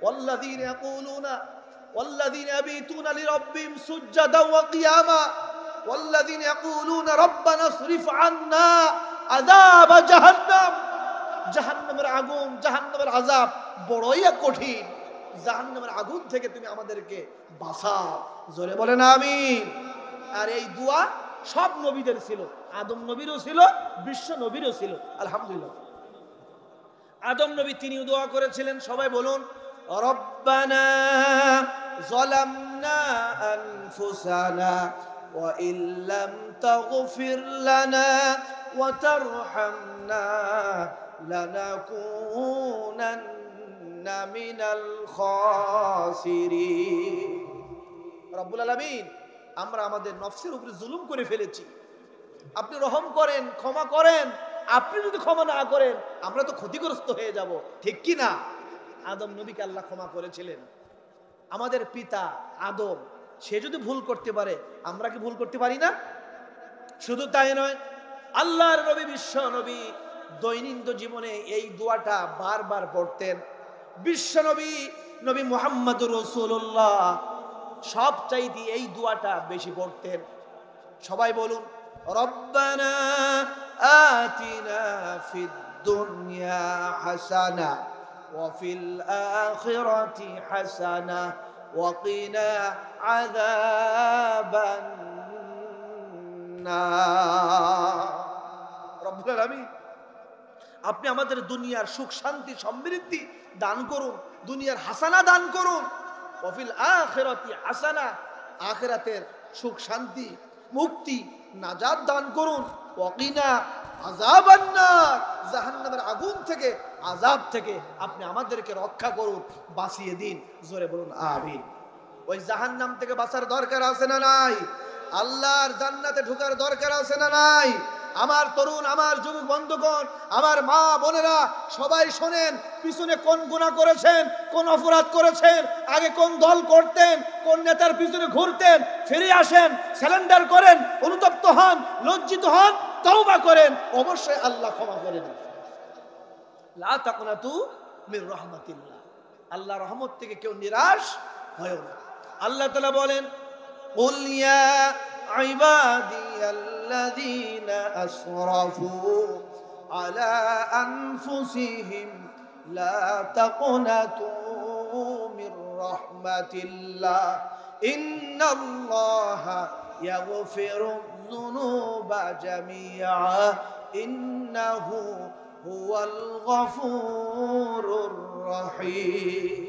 [SPEAKER 1] ওয়াল্লাযীনা ইয়াকুলুনা ওয়াল্লাযীনা ইয়াবিতুনা লিরাব্বিহিম সুজদান ওয়া কিয়ামা ওয়াল্লাযীনা ইয়াকুলুনা রাব্বানা ইসরিফ আন্না আযাব জাহান্নাম। জাহান্নামের আগুন, জাহান্নামের আযাব বড়ই কঠিন। জাহান্নামের আগুন থেকে তুমি আমাদেরকে বাঁচাও। জোরে বলেন আমিন। আর এই দোয়া সব নবীদের ছিল, আদম নবীরও ছিল, বিশ্ব নবীরও ছিল। আলহামদুলিল্লাহ, আদম নবী তিনিও দোয়া করেছিলেন। সবাই বলুন, রব্বানা যালামনা আনফুসানা ওয়া ইল্লাম তাগফির লানা ওয়া তারহামনা লানাকুনান্না মিনাল খাসিরিন। রব্বুল আলামিন, আমরা আমাদের নফসের উপরে জুলুম করে ফেলেছি, আপনি রহম করেন, ক্ষমা করেন। আপনি যদি ক্ষমা না করেন আমরা তো ক্ষতিগ্রস্ত হয়ে যাব, ঠিক কি না? আদম নবীকে আল্লাহ ক্ষমা করেছিলেন। আমাদের পিতা আদম, সে যদি ভুল করতে পারে, আমরা কি ভুল করতে পারি না? শুধু তাই নয়, আল্লাহর নবী, বিশ্ব নবী দৈনন্দিন জীবনে এই দোয়াটা বারবার পড়তেন। বিশ্ব নবী, নবী মুহাম্মদুর রাসূলুল্লাহ সবচাইতে এই দোয়াটা বেশি পড়তেন। সবাই বলুন, রব্বানা আতিনা ফিদ দুনিয়া হাসানা ওয়া ফিল আখিরাতি হাসানা ওয়া কিনা আযাবান নার। রব্বুল আলামিন, আপনি আমাদের দুনিয়ার সুখ শান্তি সমৃদ্ধি দান করুন, দুনিয়ার হাসানা দান করুন। ওয়া ফিল আখিরাতি হাসানা, আখিরাতের সুখ শান্তি মুক্তি নাজাত দান করুন। ওয়া কিনা আযাবান নার, জাহান্নামের আগুন থেকে, আযাব থেকে আপনি আমাদেরকে রক্ষা করুন, বাঁচিয়ে দিন। জোরে বলুন আমিন। ওই জাহান্নাম থেকে বাঁচার দরকার আছে না নাই? আল্লাহর জান্নাতে ঢোকার দরকার আছে না নাই? আমার তরুণ, আমার যুবক বন্ধুগণ, আমার মা বোনেরা সবাই শোনেন, পিছনে কোন গুনাহ করেছেন, কোন অপরাধ করেছেন, আগে কোন দল করতেন, কোন নেতার পিছনে ঘুরতেন, ফিরে আসেন, সারেন্ডার করেন, অনুতপ্ত হন, লজ্জিত হন, তওবা করেন, অবশ্যই আল্লাহ ক্ষমা করে দেন। লা তাকনাতু মির রাহমাতিল্লাহ, আল্লাহ রহমত থেকে কেউ নিরাশ হয় না। আল্লাহ তাআলা বলেন, কুল ইয়া ইবাদিয়াল্লাযীনা আসরাফু আলা আনফুসিহিম লা তাকনাতু মির রাহমাতিল্লাহ ইন্নাল্লাহা ইয়াগফিরুয যুনুবা জামিআ ইন্নাহু হুয়াল গফুরুর রহিম।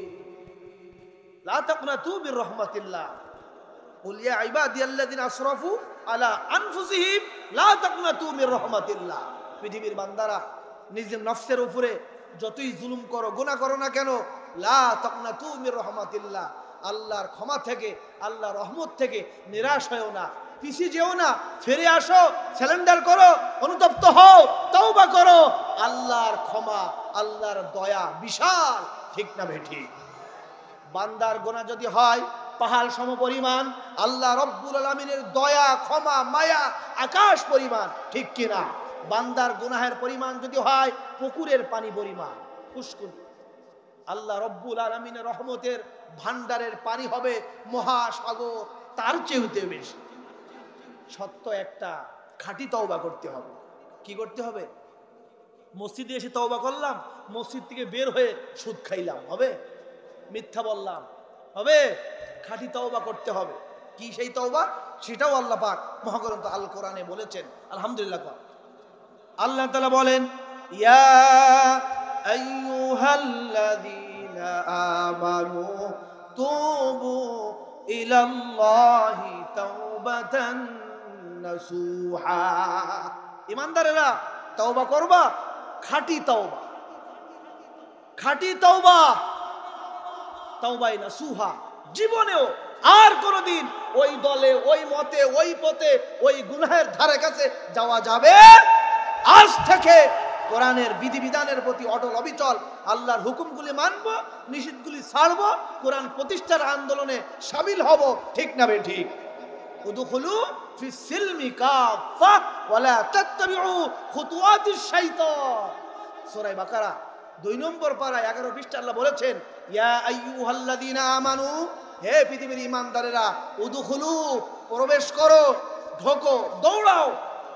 [SPEAKER 1] লা তাকনাতু মির রাহমাতিল্লাহ, কুল ইয়া ইবাদিয়াল্লাযীনা আসরাফু আলা আনফুসিহিম লা তাকনাতু মির রাহমাতিল্লাহ। পৃথিবীর বান্দারা নিজের নফসের উপরে যতই জুলুম করো, গুনাহ করো না কেন, লা তাকনাতু মির রাহমাতিল্লাহ, আল্লাহর ক্ষমা থেকে, আল্লাহর রহমত থেকে নিরাশ হয়ো না, পিছিয়ে যেও না, ফিরে আসো, সারেন্ডার করো, অনুতপ্ত হও, তওবা করো। আল্লাহর ক্ষমা, আল্লাহর দয়া বিশাল, ঠিক না বেঠি? বান্দার গুনাহ যদি হয় পাহাড় সম পরিমাণ, আল্লাহ রব্বুল আলামিনের দয়া, ক্ষমা, মায়া আকাশ পরিমাণ, ঠিক কিনা? বান্দার গুনাহের পরিমাণ যদি হয় পুকুরের পানি পরিমাণ, পুষ্কুনি, আল্লাহ রব্বুল আলামিনের রহমতের ভান্ডারের পানি হবে মহাসাগর, তার চেয়েতে বেশি। সত্য একটা, খাঁটি তওবা করতে হবে। কি করতে হবে? মসজিদে এসে তওবা করলাম, মসজিদ থেকে বের হয়ে সুদ খাইলাম হবে? মিথ্যা বললাম হবে? খাঁটি তওবা করতে হবে। কি সেই তওবা? সেটাও আল্লাহ পাক মহাগ্রন্থ আল কোরআনে বলেছেন। আলহামদুলিল্লাহ। আল্লাহ তাআলা বলেন, ইয়া আইয়ুহাল্লাযীনা আমানু তুবু ইলাল্লাহি তাওবাতান নাসুহা। ঈমানদারেরা তওবা করবা, খাঁটি তওবা, খাঁটি তওবা, তাওবায়ে নাসুহা। জীবনেও আর কোনদিন ওই দলে, ওই মতে, ওই পথে, ওই গুনাহের ধারে কাছে যাওয়া যাবে। আজ থেকে কোরআনের বিধিবিধানের প্রতি অটল অবিচল, আল্লাহর হুকুমগুলি মানব, নিষিদ্ধগুলি ছাড়ব, কোরআন প্রতিষ্ঠার আন্দোলনে শামিল হব। ঠিক না বে ঠিক? উদখুলু ফিস সিলমি কাফা ওয়ালা তাত্তাবিউ খুতুওয়াতিশ শাইতান। সূরা বাকারা 2 নম্বর পারা 11 পৃষ্ঠা আল্লাহ বলেছেন, ইয়া আইয়ুহাল্লাযীনা আমানু, হে পৃথিবীর ঈমানদারেরা, উদখুলু, প্রবেশ করো, ঢোকো, দৌড়াও,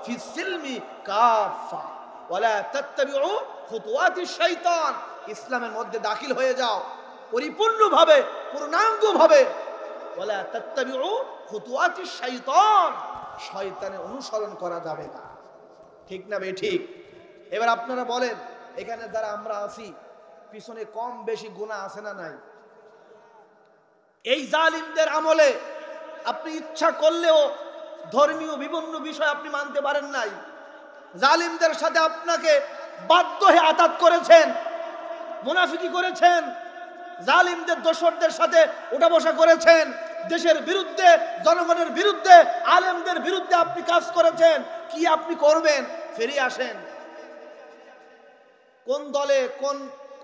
[SPEAKER 1] ফিস সিলমি কাফা ওয়ালা তাত্তাবিউ খুতুওয়াতিশ শাইতান, ইসলামের মধ্যে দাখিল হয়ে যাও পরিপূর্ণভাবে, পূর্ণাঙ্গভাবে। ওয়ালা তাত্তাবিউ খুতুওয়াতিশ শাইতান, শয়তানের অনুসরণ করা যাবে না। ঠিক না বে ঠিক? এবার আপনারা বলেন, এখানে যারা আমরা আছি, পিছনে কম বেশি গুনাহ আছে না নাই? এই জালিমদের আমলে আপনি ইচ্ছা করলেও ধর্মীয় বিভিন্ন বিষয় আপনি মানতে পারেন নাই। জালিমদের সাথে আপনাকে বাধ্য হয়ে আতাত করেছেন, মুনাফিকি করেছেন, জালিমদের দোসরদের সাথে উঠা বসা করেছেন, দেশের বিরুদ্ধে, জনগণের বিরুদ্ধে, আলেমদের বিরুদ্ধে আপনি কাজ করেছেন। কি আপনি করবেন? ফিরে আসেন। কোন দলে, কোন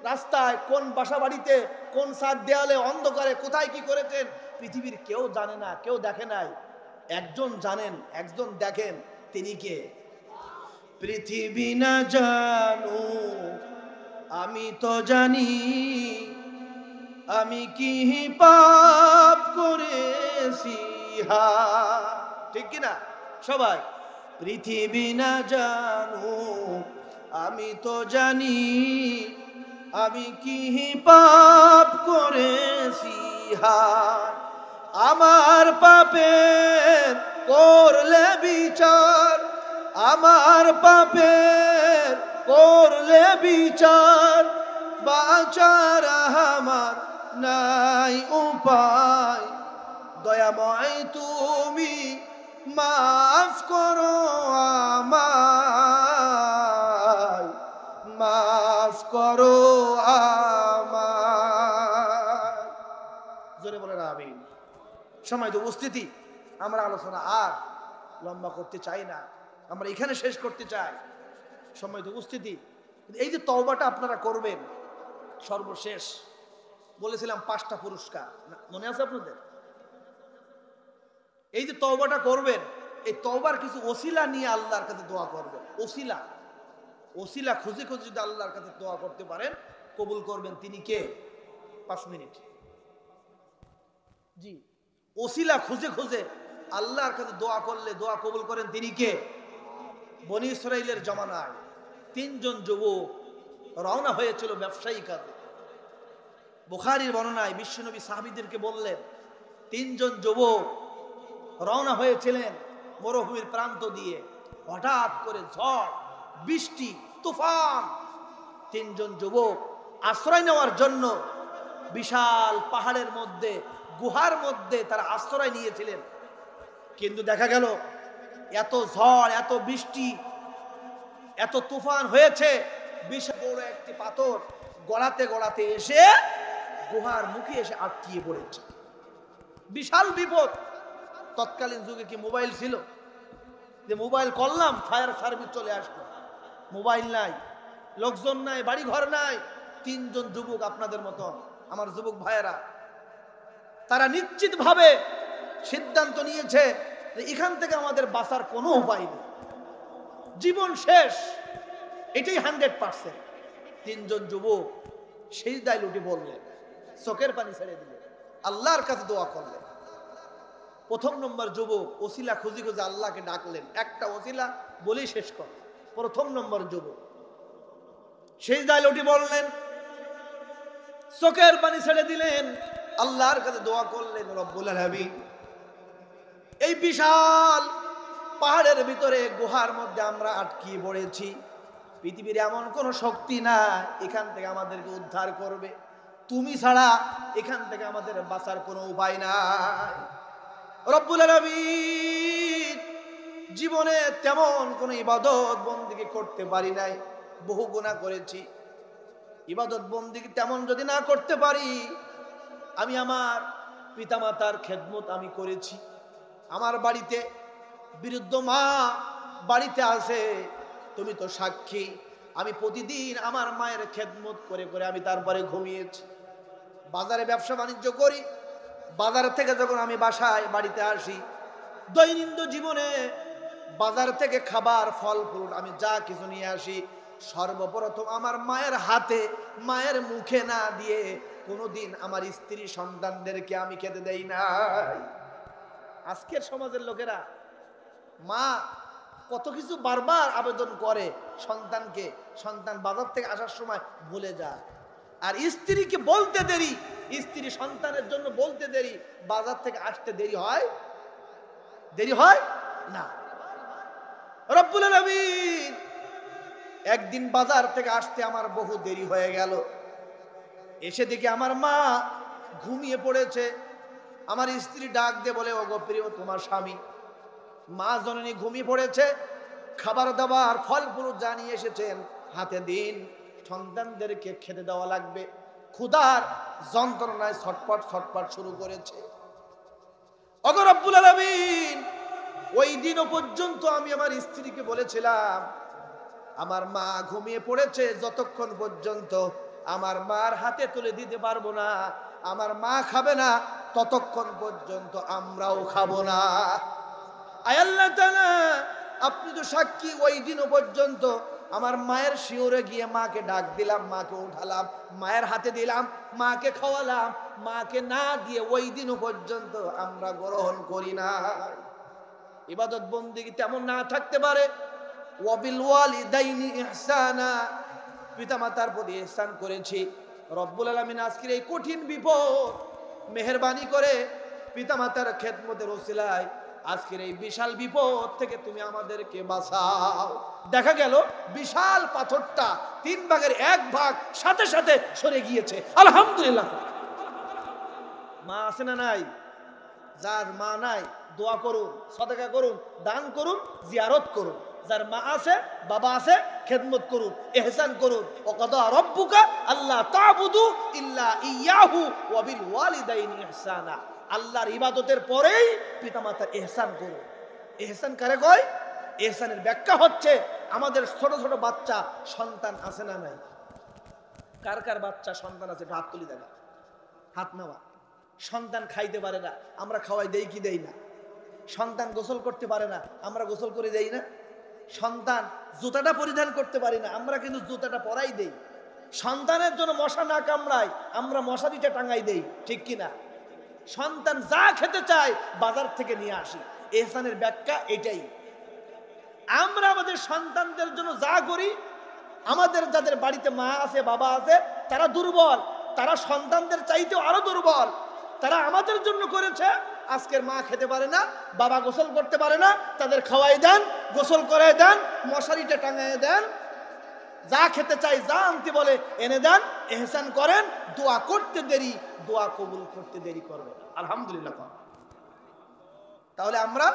[SPEAKER 1] রাস্তায়, কোন বাসা বাড়িতে, কোন সাত দেয়ালে, অন্ধকারে কোথায় কি করেছেন পৃথিবীর কেউ জানে না, কেউ দেখে নাই। একজন জানেন, একজন দেখেন, তিনি কে? পৃথিবী না জানো, আমি তো জানি, আমি কি পাপ করেছি। ঠিক কিনা সবাই? পৃথিবী না জানো, আমি তো জানি, আমি কি পাপ করেছি। আমার পাপের করলে বিচার, আমার পাপের করলে বিচার, বাঁচার আমার নাই উপায়। দয়াময় তুমি মাফ করো আমায়, মাফ করো আমায়। জোরে বলেন আমিন। সময় তো উপস্থিতি, আমরা আলোচনা আর লম্বা করতে চাই না, আমরা এখানে শেষ করতে চাই। সময় তো উপস্থিতি, এই যে তওবাটা আপনারা করবেন, সর্বশেষ বলেছিলাম 5টা পুরস্কার, মনে আছে আপনাদের? এই যে তওবাটা করবেন, এই তওবার কিছু ওসিলা নিয়ে আল্লাহর কাছে দোয়া করবেন। ওসিলা, ওসিলা খুঁজে খুঁজে যদি আল্লাহর কাছে দোয়া করতে পারেন, কবুল করবেন। তিনি কে? 5 মিনিট। জি, ওসিলা খুঁজে খুঁজে আল্লাহর কাছে দোয়া করলে দোয়া কবুল করেন। তিনি কে? বনী ইসরাইলের জমানায় 3 জন যুবক রওনা হয়েছিল ব্যবসায়ী কাজে। বুখারীর বর্ণনায় বিশ্বনবী সাহাবীদেরকে বললেন, 3 জন যুবক রওনা হয়েছিলেন মরুভূমির প্রান্ত দিয়ে। হঠাৎ করে ঝড়, বৃষ্টি, তুফান। 3 জন যুবক আশ্রয় নেওয়ার জন্য বিশাল পাহাড়ের মধ্যে, গুহার মধ্যে তারা আশ্রয় নিয়েছিলেন। কিন্তু দেখা গেল এত ঝড়, এত বৃষ্টি, এত তুফান হয়েছে, বিশাল বড় একটি পাথর গড়াতে গড়াতে এসে গুহার মুখে এসে আটকিয়ে পড়েছে। বিশাল বিপদ। তৎকালীন যুগে কি মোবাইল ছিল যে মোবাইল করলাম ফায়ার সার্ভিস চলে আসলো? মোবাইল নাই, লোকজন নাই, বাড়ি ঘর নাই। 3 জন যুবক আপনাদের মতন, আমার যুবক ভাইয়েরা, তারা নিশ্চিতভাবে সিদ্ধান্ত নিয়েছে যে এখান থেকে আমাদের বাঁচার কোনো উপায় নেই, জীবন শেষ, এটাই 100%। 3 জন যুবক সিজদায় লুটি পড়লেন, চোখের পানি ছেড়ে দিলেন, আল্লাহর কাছে দোয়া করলেন। প্রথম নম্বর যুবক ওসিলা খুঁজি খুঁজে আল্লাহকে ডাকলেন, একটা ওসিলা বলেই শেষ কর। প্রথম নম্বর যুবক সিজদায় লুটি পড়লেন, চোখের পানি ছেড়ে দিলেন, আল্লাহর কাছে দোয়া করলেন, রব্বুল আলামিন এই বিশাল পাহাড়ের ভিতরে গুহার মধ্যে আমরা আটকিয়ে পড়েছি, পৃথিবীর এমন কোন শক্তি না এখান থেকে আমাদেরকে উদ্ধার করবে, তুমি ছাড়া এখান থেকে আমাদের বাঁচার কোনো উপায় নাই। রব্বুল আলামিন জীবনে তেমন কোন ইবাদত বন্দেগী করতে পারি নাই, বহু গুনাহ করেছি, ইবাদত বন্দেগী তেমন যদি না করতে পারি, আমি আমার পিতামাতার খেদমত আমি করেছি, আমার বাড়িতে বৃদ্ধ মা বাড়িতে আছে, তুমি তো সাক্ষী, আমি প্রতিদিন আমার মায়ের খেদমত করে করে আমি তারপরে ঘুমিয়েছি। বাজারে ব্যবসা বাণিজ্য করি, বাজার থেকে যখন আমি বাসায় বাড়িতে আসি, দৈনন্দিন জীবনে বাজার থেকে খাবার ফল ফ্রুট আমি যা কিছু নিয়ে আসি, সর্বপ্রথম আমার মায়ের হাতে মায়ের মুখে না দিয়ে কোনোদিন আমার স্ত্রী সন্তানদেরকে আমি খেতে দেই নাই। আজকের সমাজের লোকেরা মা কত কিছু বারবার আবেদন করে সন্তানকে, সন্তান বাজার থেকে আসার সময় ভুলে যায়, আর স্ত্রীকে বলতে দেরি, স্ত্রী সন্তানের জন্য বলতে দেরি, বাজার থেকে আসতে দেরি হয়? দেরি হয় না। রব্বুল আলামিন একদিন বাজার থেকে আসতে আমার বহু দেরি হয়ে গেল, এসে দেখি আমার মা ঘুমিয়ে পড়েছে। আমার স্ত্রী ডাক দিয়ে বলে, ওগো প্রিয় তোমার স্বামী। মা জননী ঘুমিয়ে পড়েছে, খাবার দাবার ফল ফ্রুট জানিয়ে এসেছেন, হাতে দিন, সন্তানদেরকে খেতে দেওয়া লাগবে। ক্ষুধার যন্ত্রণায় ছটপট ছটপট শুরু করেছে। ওগো রব্বুল আলামিন ওই দিনও পর্যন্ত আমি আমার স্ত্রীকে বলেছিলাম, আমার মা ঘুমিয়ে পড়েছে, যতক্ষণ পর্যন্ত আমার মার হাতে তুলে দিতে পারবো না, আমার মা খাবে না, ততক্ষণ পর্যন্ত আমরাও খাবো না। আয় আল্লাহ তাআলা আপনি তো সাক্ষী, ওই দিনও পর্যন্ত আমার মায়ের শিওরে গিয়ে মাকে ডাক দিলাম, মাকে উঠালাম, মায়ের হাতে দিলাম, মাকে খাওয়ালাম, মাকে না দিয়ে ওই দিনও পর্যন্ত আমরা গ্রহণ করি না। ইবাদত বন্দেগী তেমন না থাকতে পারে। ওয়াবিল ওয়ালিদাইনি ইহসানা, পিতামাতার প্রতি ইহসান করেছি। রব্বুল আলামিন আজকের এই কঠিন বিপদ মেহেরবানি করে পিতামাতার খেদমতের ওসিলায় আজকের এই বিশাল বিপদ থেকে তুমি আমাদেরকে বাঁচাও। দেখা গেল বিশাল পাথরটা 3 ভাগের 1 ভাগ সাথে সাথে সরে গিয়েছে, আলহামদুলিল্লাহ। মা আছে না নাই? যার মা নাই দোয়া করুন, সাদাকা করুন, দান করুন, জিয়ারত করুন। যার মা আছে বাবা আছে খেদমত করুন, ইহসান করুন। ওয়াকাদা রাব্বুকা আল্লা তা'বুদু ইল্লা ইয়াহু ওয়া বিল ওয়ালিদাইনি ইহসানা। আল্লাহর ইবাদতের পরেই পিতামাতার ইহসান করুন। ইহসান কারে কয়? ইহসানের ব্যাখ্যা হচ্ছে, আমাদের ছোট ছোট বাচ্চা সন্তান আছে না নাই? কার কার বাচ্চা সন্তান আছে? হাত তুলি দেখা, হাত নেওয়া। সন্তান খাইতে পারে না, আমরা খাওয়াই দেই কি দেই না? সন্তান গোসল করতে পারে না, আমরা গোসল করে দেই না? সন্তান জুতাটা পরিধান করতে পারি না, আমরা কিন্তু জুতাটা পরাই দেই। সন্তানের জন্য মশা না কামড়ায়, আমরা মশারিটা টাঙাই দেই, ঠিক কিনা? সন্তান যা খেতে চায় বাজার থেকে নিয়ে আসি। ইহসানের ব্যাখ্যা এটাই। আমরা আমাদের সন্তানদের জন্য যা করি, আমাদের যাদের বাড়িতে মা আছে বাবা আছে তারা দুর্বল, তারা সন্তানদের চাইতেও আরো দুর্বল। তারা আমাদের জন্য করেছে। আজকের মা খেতে পারে না, বাবা গোসল করতে পারে না, তাদের খাওয়াই দেন, গোসল করাই দেন, মশারিটা টাঙায় দেন, যা খেতে চাই যা আনতে বলে এনে দেন, ইহসান করেন। দোয়া করতে দেরি, দোয়া কবুল করতে দেরি করবে, আলহামদুলিল্লাহ। তাহলে আমরা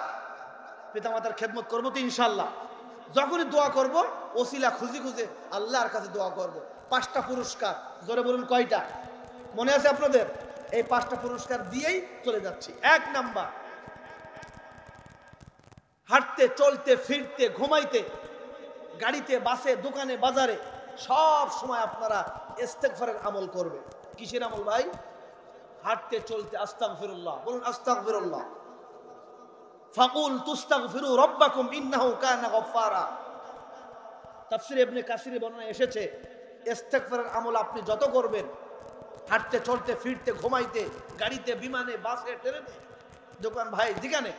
[SPEAKER 1] পিতামাতার খেদমত করবো তো ইনশাল্লাহ। যখনই দোয়া করব ওসিলা খুঁজে খুঁজে আল্লাহর কাছে দোয়া করব। 5টা পুরস্কার, জোরে বলুন কয়টা? মনে আছে আপনাদের? এই 5টা পুরস্কার দিয়েই চলে যাচ্ছি। 1 নাম্বার, হাঁটতে চলতে ফিরতে ঘুমাইতে গাড়িতে বাসে দোকানে বাজারে সব সময় আপনারা ইস্তেগফারের আমল করবেন। কিসের আমল ভাই? হাঁটতে চলতে আস্তাগফিরুল্লাহ বলুন, আস্তাগফিরুল্লাহ। ফাকুল তুস্তাগফিরু রাব্বাকুম ইন্নাহু কানা গফফারা। তাফসীরে ইবনে কাসিরে বর্ণনা এসেছে, ইস্তেগফারের আমল আপনি যত করবেন, হাঁটতে চলতে ফিরতে ঘুমাইতে গাড়িতে বিমানে বাসে ট্রেনে দোকান ভাই যেখানে,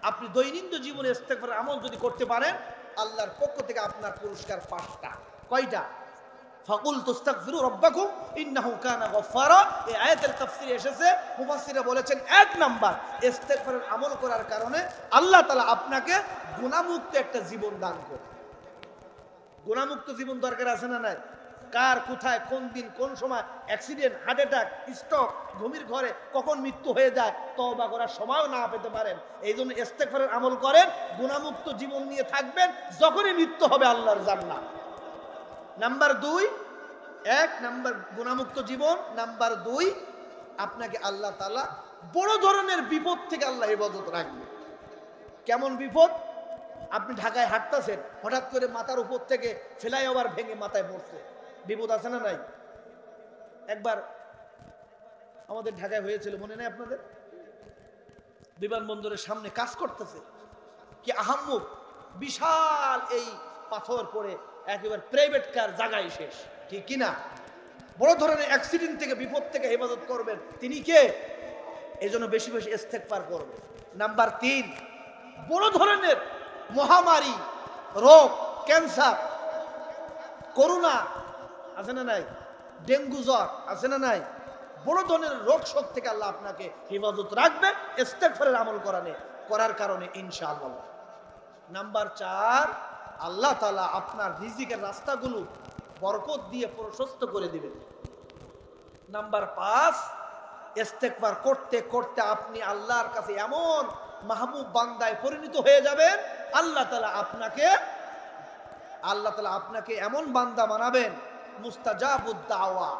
[SPEAKER 1] আপনি দৈনন্দিন জীবনে ইস্তেগফারের আমল যদি করতে পারেন, আল্লাহর পক্ষ থেকে আপনার পুরস্কার 5টা। কয়টা? ফাকুল তুস্তাগফিরু রাব্বাকুম ইন্নাহু কানা গফফারা। এই আয়াতের তাফসীরে এসেছে, মুফাসসিররা বলেছেন 1 নাম্বার ইস্তেগফারের আমল করার কারণে আল্লাহ তাআলা আপনাকে গুনাহমুক্ত একটা জীবন দান করে। গুনাহমুক্ত জীবন দরকার আছে না নাই? কার কোথায় কোন দিন কোন সময় অ্যাক্সিডেন্ট, হার্ট অ্যাটাক, স্ট্রোক, ঘুমির ঘরে কখন মৃত্যু হয়ে যায় তওবা করার সময়ও না পেতে পারেন। এই জন্য ইস্তেগফারের আমল করেন, গুনাহমুক্ত জীবন নিয়ে থাকবেন, যখনই মৃত্যু হবে আল্লাহর জান্নাত। নাম্বার 2, 1 নাম্বার গুনাহমুক্ত জীবন। নাম্বার 2, আপনাকে আল্লাহ তাআলা বড় ধরনের বিপদ থেকে আল্লাহ হেফাজত রাখবে। কেমন বিপদ? আপনি ঢাকায় হাঁটতেছেন, হঠাৎ করে মাথার উপর থেকে ফ্লাইওভার ভেঙে মাথায় পড়ছে, বিপদ আছে না নাই? একবার আমাদের ঢাকায় হয়েছিল, মনে নেই আপনাদের? বিমানবন্দরের সামনে কাজ করতেছে, কি আহাম্মক বিশাল এই পাথর পড়ে একেবারে প্রাইভেট কার জায়গায় শেষ, ঠিক কিনা? বড় ধরনের অ্যাক্সিডেন্ট থেকে বিপদ থেকে হেফাজত করবেন তিনি কে? এই জন্য বেশি বেশি ইস্তেগফার করবেন। নাম্বার 3, বড় ধরনের মহামারী, রোগ, ক্যান্সার, করোনা আছে না নাই, ডেঙ্গু জ্বর আছে না নাই, বড় ধরনের রোগ শোক থেকে আল্লাহ আপনাকে হেফাজত রাখবে ইস্তেগফারের আমল করার কারণে ইনশাআল্লাহ। নাম্বার 4, আল্লাহ তাআলা আপনার রিজিকের রাস্তাগুলো বরকত দিয়ে প্রশস্ত করে দিবেন। নাম্বার 5, ইস্তেগফার করতে করতে আপনি আল্লাহর কাছে এমন মাহবুব বান্দায় পরিণত হয়ে যাবেন, আল্লাহ তাআলা আপনাকে এমন বান্দা বানাবেন মুস্তাজাবুদ দাওয়া।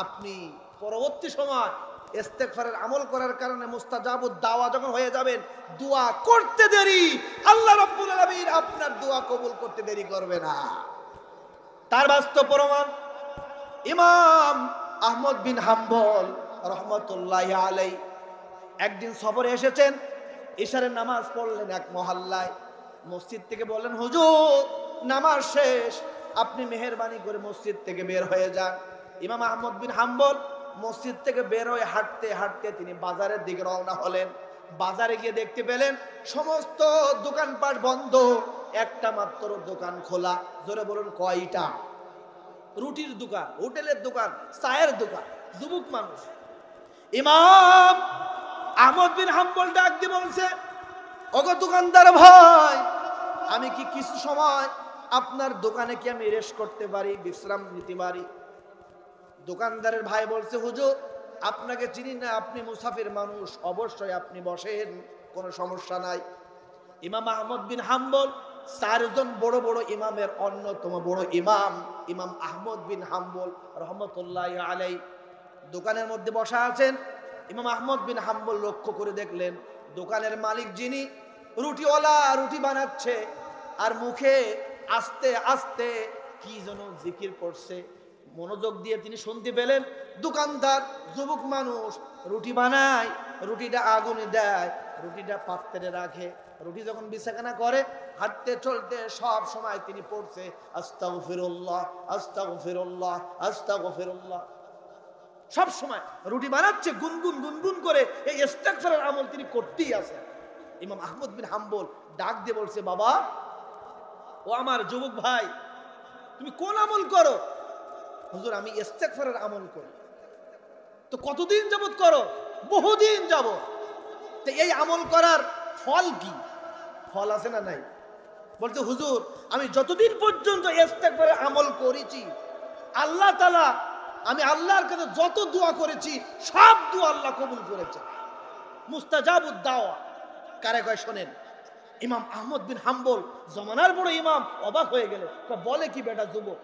[SPEAKER 1] আপনি পরবর্তী সময় ইস্তেগফারের আমল করার কারণে মুস্তাজাবুদ দাওয়া যখন হয়ে যাবেন, দোয়া করতে দেরি আল্লাহ রাব্বুল আলামিন আপনার দোয়া কবুল করতে দেরি করবে না। তার বাস্তব প্রমাণ ইমাম আহমদ বিন হাম্বল রহমতুল্লাহি আলাইহি একদিন সফরে এসেছেন, ইশারের নামাজ পড়লেন এক মহল্লায়। মসজিদ থেকে বললেন, হুজুর নামাজ শেষ, আপনি মেহেরবানি করে মসজিদ থেকে বের হয়ে যান। ইমাম আহমদ বিন হাম্বল মসজিদ থেকে বের হয়ে হাঁটতে হাঁটতে তিনি বাজারের দিকে রওনা হলেন। বাজারে গিয়ে দেখতে পেলেন সমস্ত দোকানপাট বন্ধ, একটা মাত্র দোকান খোলা। জোরে বলুন কয়টা? রুটির দোকান, হোটেলের দোকান, চায়ের দোকান, যুবক মানুষ। ইমাম আহমদ বিন হাম্বল ডাক দিয়ে বলছে, ওগো দোকানদার ভাই, আমি কি কিছু সময় আপনার দোকানে কি আমি রেস্ট করতে পারি, বিশ্রাম নিতে পারি? দোকানদারের ভাই বলছে, হুজুর আপনাকে চিনি না, আপনি মুসাফির মানুষ, অবশ্যই আপনি বসেন, কোনো সমস্যা নাই। ইমাম আহমদ বিন হাম্বল 4 জন বড় বড় ইমামের অন্যতম বড় ইমাম ইমাম আহমদ বিন হাম্বল রহমতুল্লাহি আলাইহি দোকানের মধ্যে বসা আছেন। ইমাম আহমদ বিন হাম্বল লক্ষ্য করে দেখলেন দোকানের মালিক যিনি, রুটিওয়ালা রুটি বানাচ্ছে আর মুখে আস্তে আস্তে কি যেন জিকির করছে। মনোযোগ দিয়ে তিনি শুনতে পেলেন দোকানদার যুবক মানুষ রুটি বানায়, রুটিটা আগুনে দেয়, রুটিটা পাত্রে রাখে, রুটি যখন বিছানা করে হাঁটতে চলতে সব সময় তিনি পড়ছে আস্তাগফিরুল্লাহ আস্তাগফিরুল্লাহ আস্তাগফিরুল্লাহ। সব সময় রুটি বানাচ্ছে, গুনগুন গুনগুন করে এই ইস্তেগফারের আমল তিনি করতেই আছেন। ইমাম আহমদ বিন হাম্বল ডাক দিয়ে বলছে, বাবা ও আমার যুবক ভাই, তুমি কোন আমল করো? হুজুর আমি ইস্তেগফারের আমল করি। তো কতদিন যাবত করো? বহুদিন যাবত। তো এই আমল করার ফল কি? ফল আছে না নাই? বলতে হুজুর আমি যতদিন পর্যন্ত ইস্তেগফারের আমল করেছি আল্লাহ তাআলা, আমি আল্লাহর কাছে যত দোয়া করেছি সব দোয়া আল্লাহ কবুল করেছে। মুস্তাজাবুদ দাওয়া কারে কয় শোনেন। ইমাম আহমদ বিন হাম্বল জমানার বড় ইমাম অবাক হয়ে গেল, বলে কি বেটা যুবক,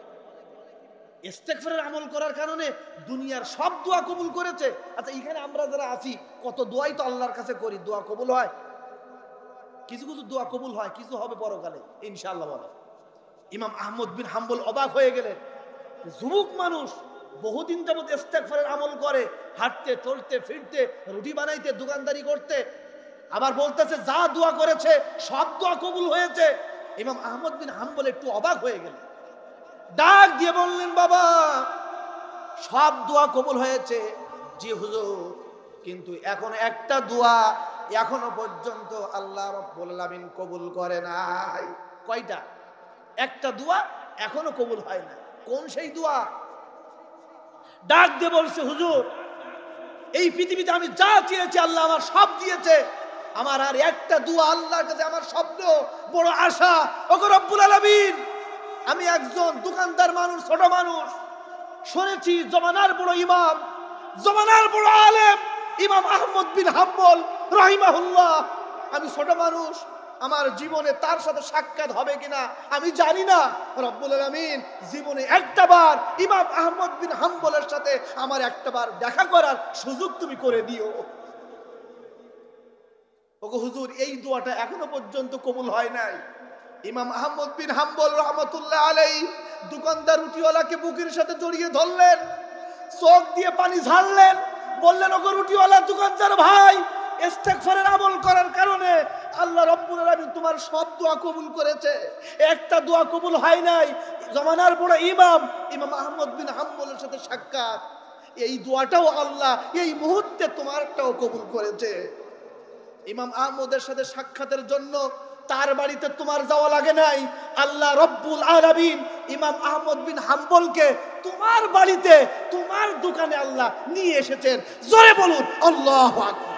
[SPEAKER 1] ইস্তেগফারের আমল করার কারণে দুনিয়ার সব দোয়া কবুল করেছে? আচ্ছা এখানে আমরা যারা আছি কত দোয়াই তো আল্লাহর কাছে করি, দোয়া কবুল হয়? কিছু কিছু দোয়া কবুল হয়, কিছু হবে পরকালে ইনশাআল্লাহ বলে। ইমাম আহমদ বিন হাম্বল অবাক হয়ে গেলেন, যুবক মানুষ বহুদিন যাবত ইস্তেগফারের আমল করে, হাঁটতে চলতে ফিরতে রুটি বানাইতে দোকানদারি করতে, আবার বলতেছে যা দোয়া করেছে সব দোয়া কবুল হয়েছে। ইমাম আহমদ বিন হাম্বল একটু অবাক হয়ে গেলেন, ডাক দিয়ে বললেন, বাবা সব দোয়া কবুল হয়েছে। জি হুজুর, কিন্তু এখন একটা দোয়া এখনো পর্যন্ত আল্লাহ রাব্বুল আলামিন কবুল করে নাই। কয়টা? একটা দোয়া এখনো কবুল হয় না। কোন সেই দোয়া? ডাক দিয়ে বলছে, হুজুর এই পৃথিবীতে আমি যা চেয়েছি আল্লাহ আমার সব দিয়েছে, আমার আর একটা দোয়া আল্লাহর কাছে আমার স্বপ্ন, বড় আশা। ওগো রব্বুল আলামিন, আমি একজন দোকানদার মানুষ, ছোট মানুষ, শুনেছি জমানার বড় ইমাম, জমানার বড় আলেম ইমাম আহমদ বিন হাম্বল রাহিমাহুল্লাহ, আমি ছোট মানুষ, আমার জীবনে তার সাথে সাক্ষাৎ হবে কিনা আমি জানি না। রব্বুল আলামিন জীবনে একটাবার ইমাম আহমদ বিন হাম্বলের সাথে আমার একটাবার দেখা করার সুযোগ তুমি করে দিও। ওগো হুজুর, এই দোয়াটা এখনো পর্যন্ত কবুল হয় নাই। ইমাম আহমদ বিন হাম্বল রহমতুল্লাহ আলাইহি দোকানদার রুটিওয়ালাকে বুকের সাথে জড়িয়ে ধরলেন, চোখ দিয়ে পানি ঝাড়লেন, বললেন, ওগো রুটিওয়ালা দোকানদার ভাই, ইস্তেগফারের আমল করার কারণে আল্লাহ রাব্বুল আলামিন তোমার সব দোয়া কবুল করেছে, একটা দোয়া কবুল হয় নাই। জমানার বড় ইমাম ইমাম আহমদ বিন হাম্বলের সাথে সাক্ষাৎ, এই দোয়াটাও আল্লাহ এই মুহূর্তে তোমারটাও কবুল করেছে। ইমাম আহমদের সাথে সাক্ষাতের জন্য তার বাড়িতে তোমার যাওয়া লাগে নাই, আল্লাহ রব্বুল আলামিন ইমাম আহমদ বিন হাম্বলকে তোমার বাড়িতে, তোমার দোকানে আল্লাহ নিয়ে এসেছেন। জোরে বলুন আল্লাহু আকবার।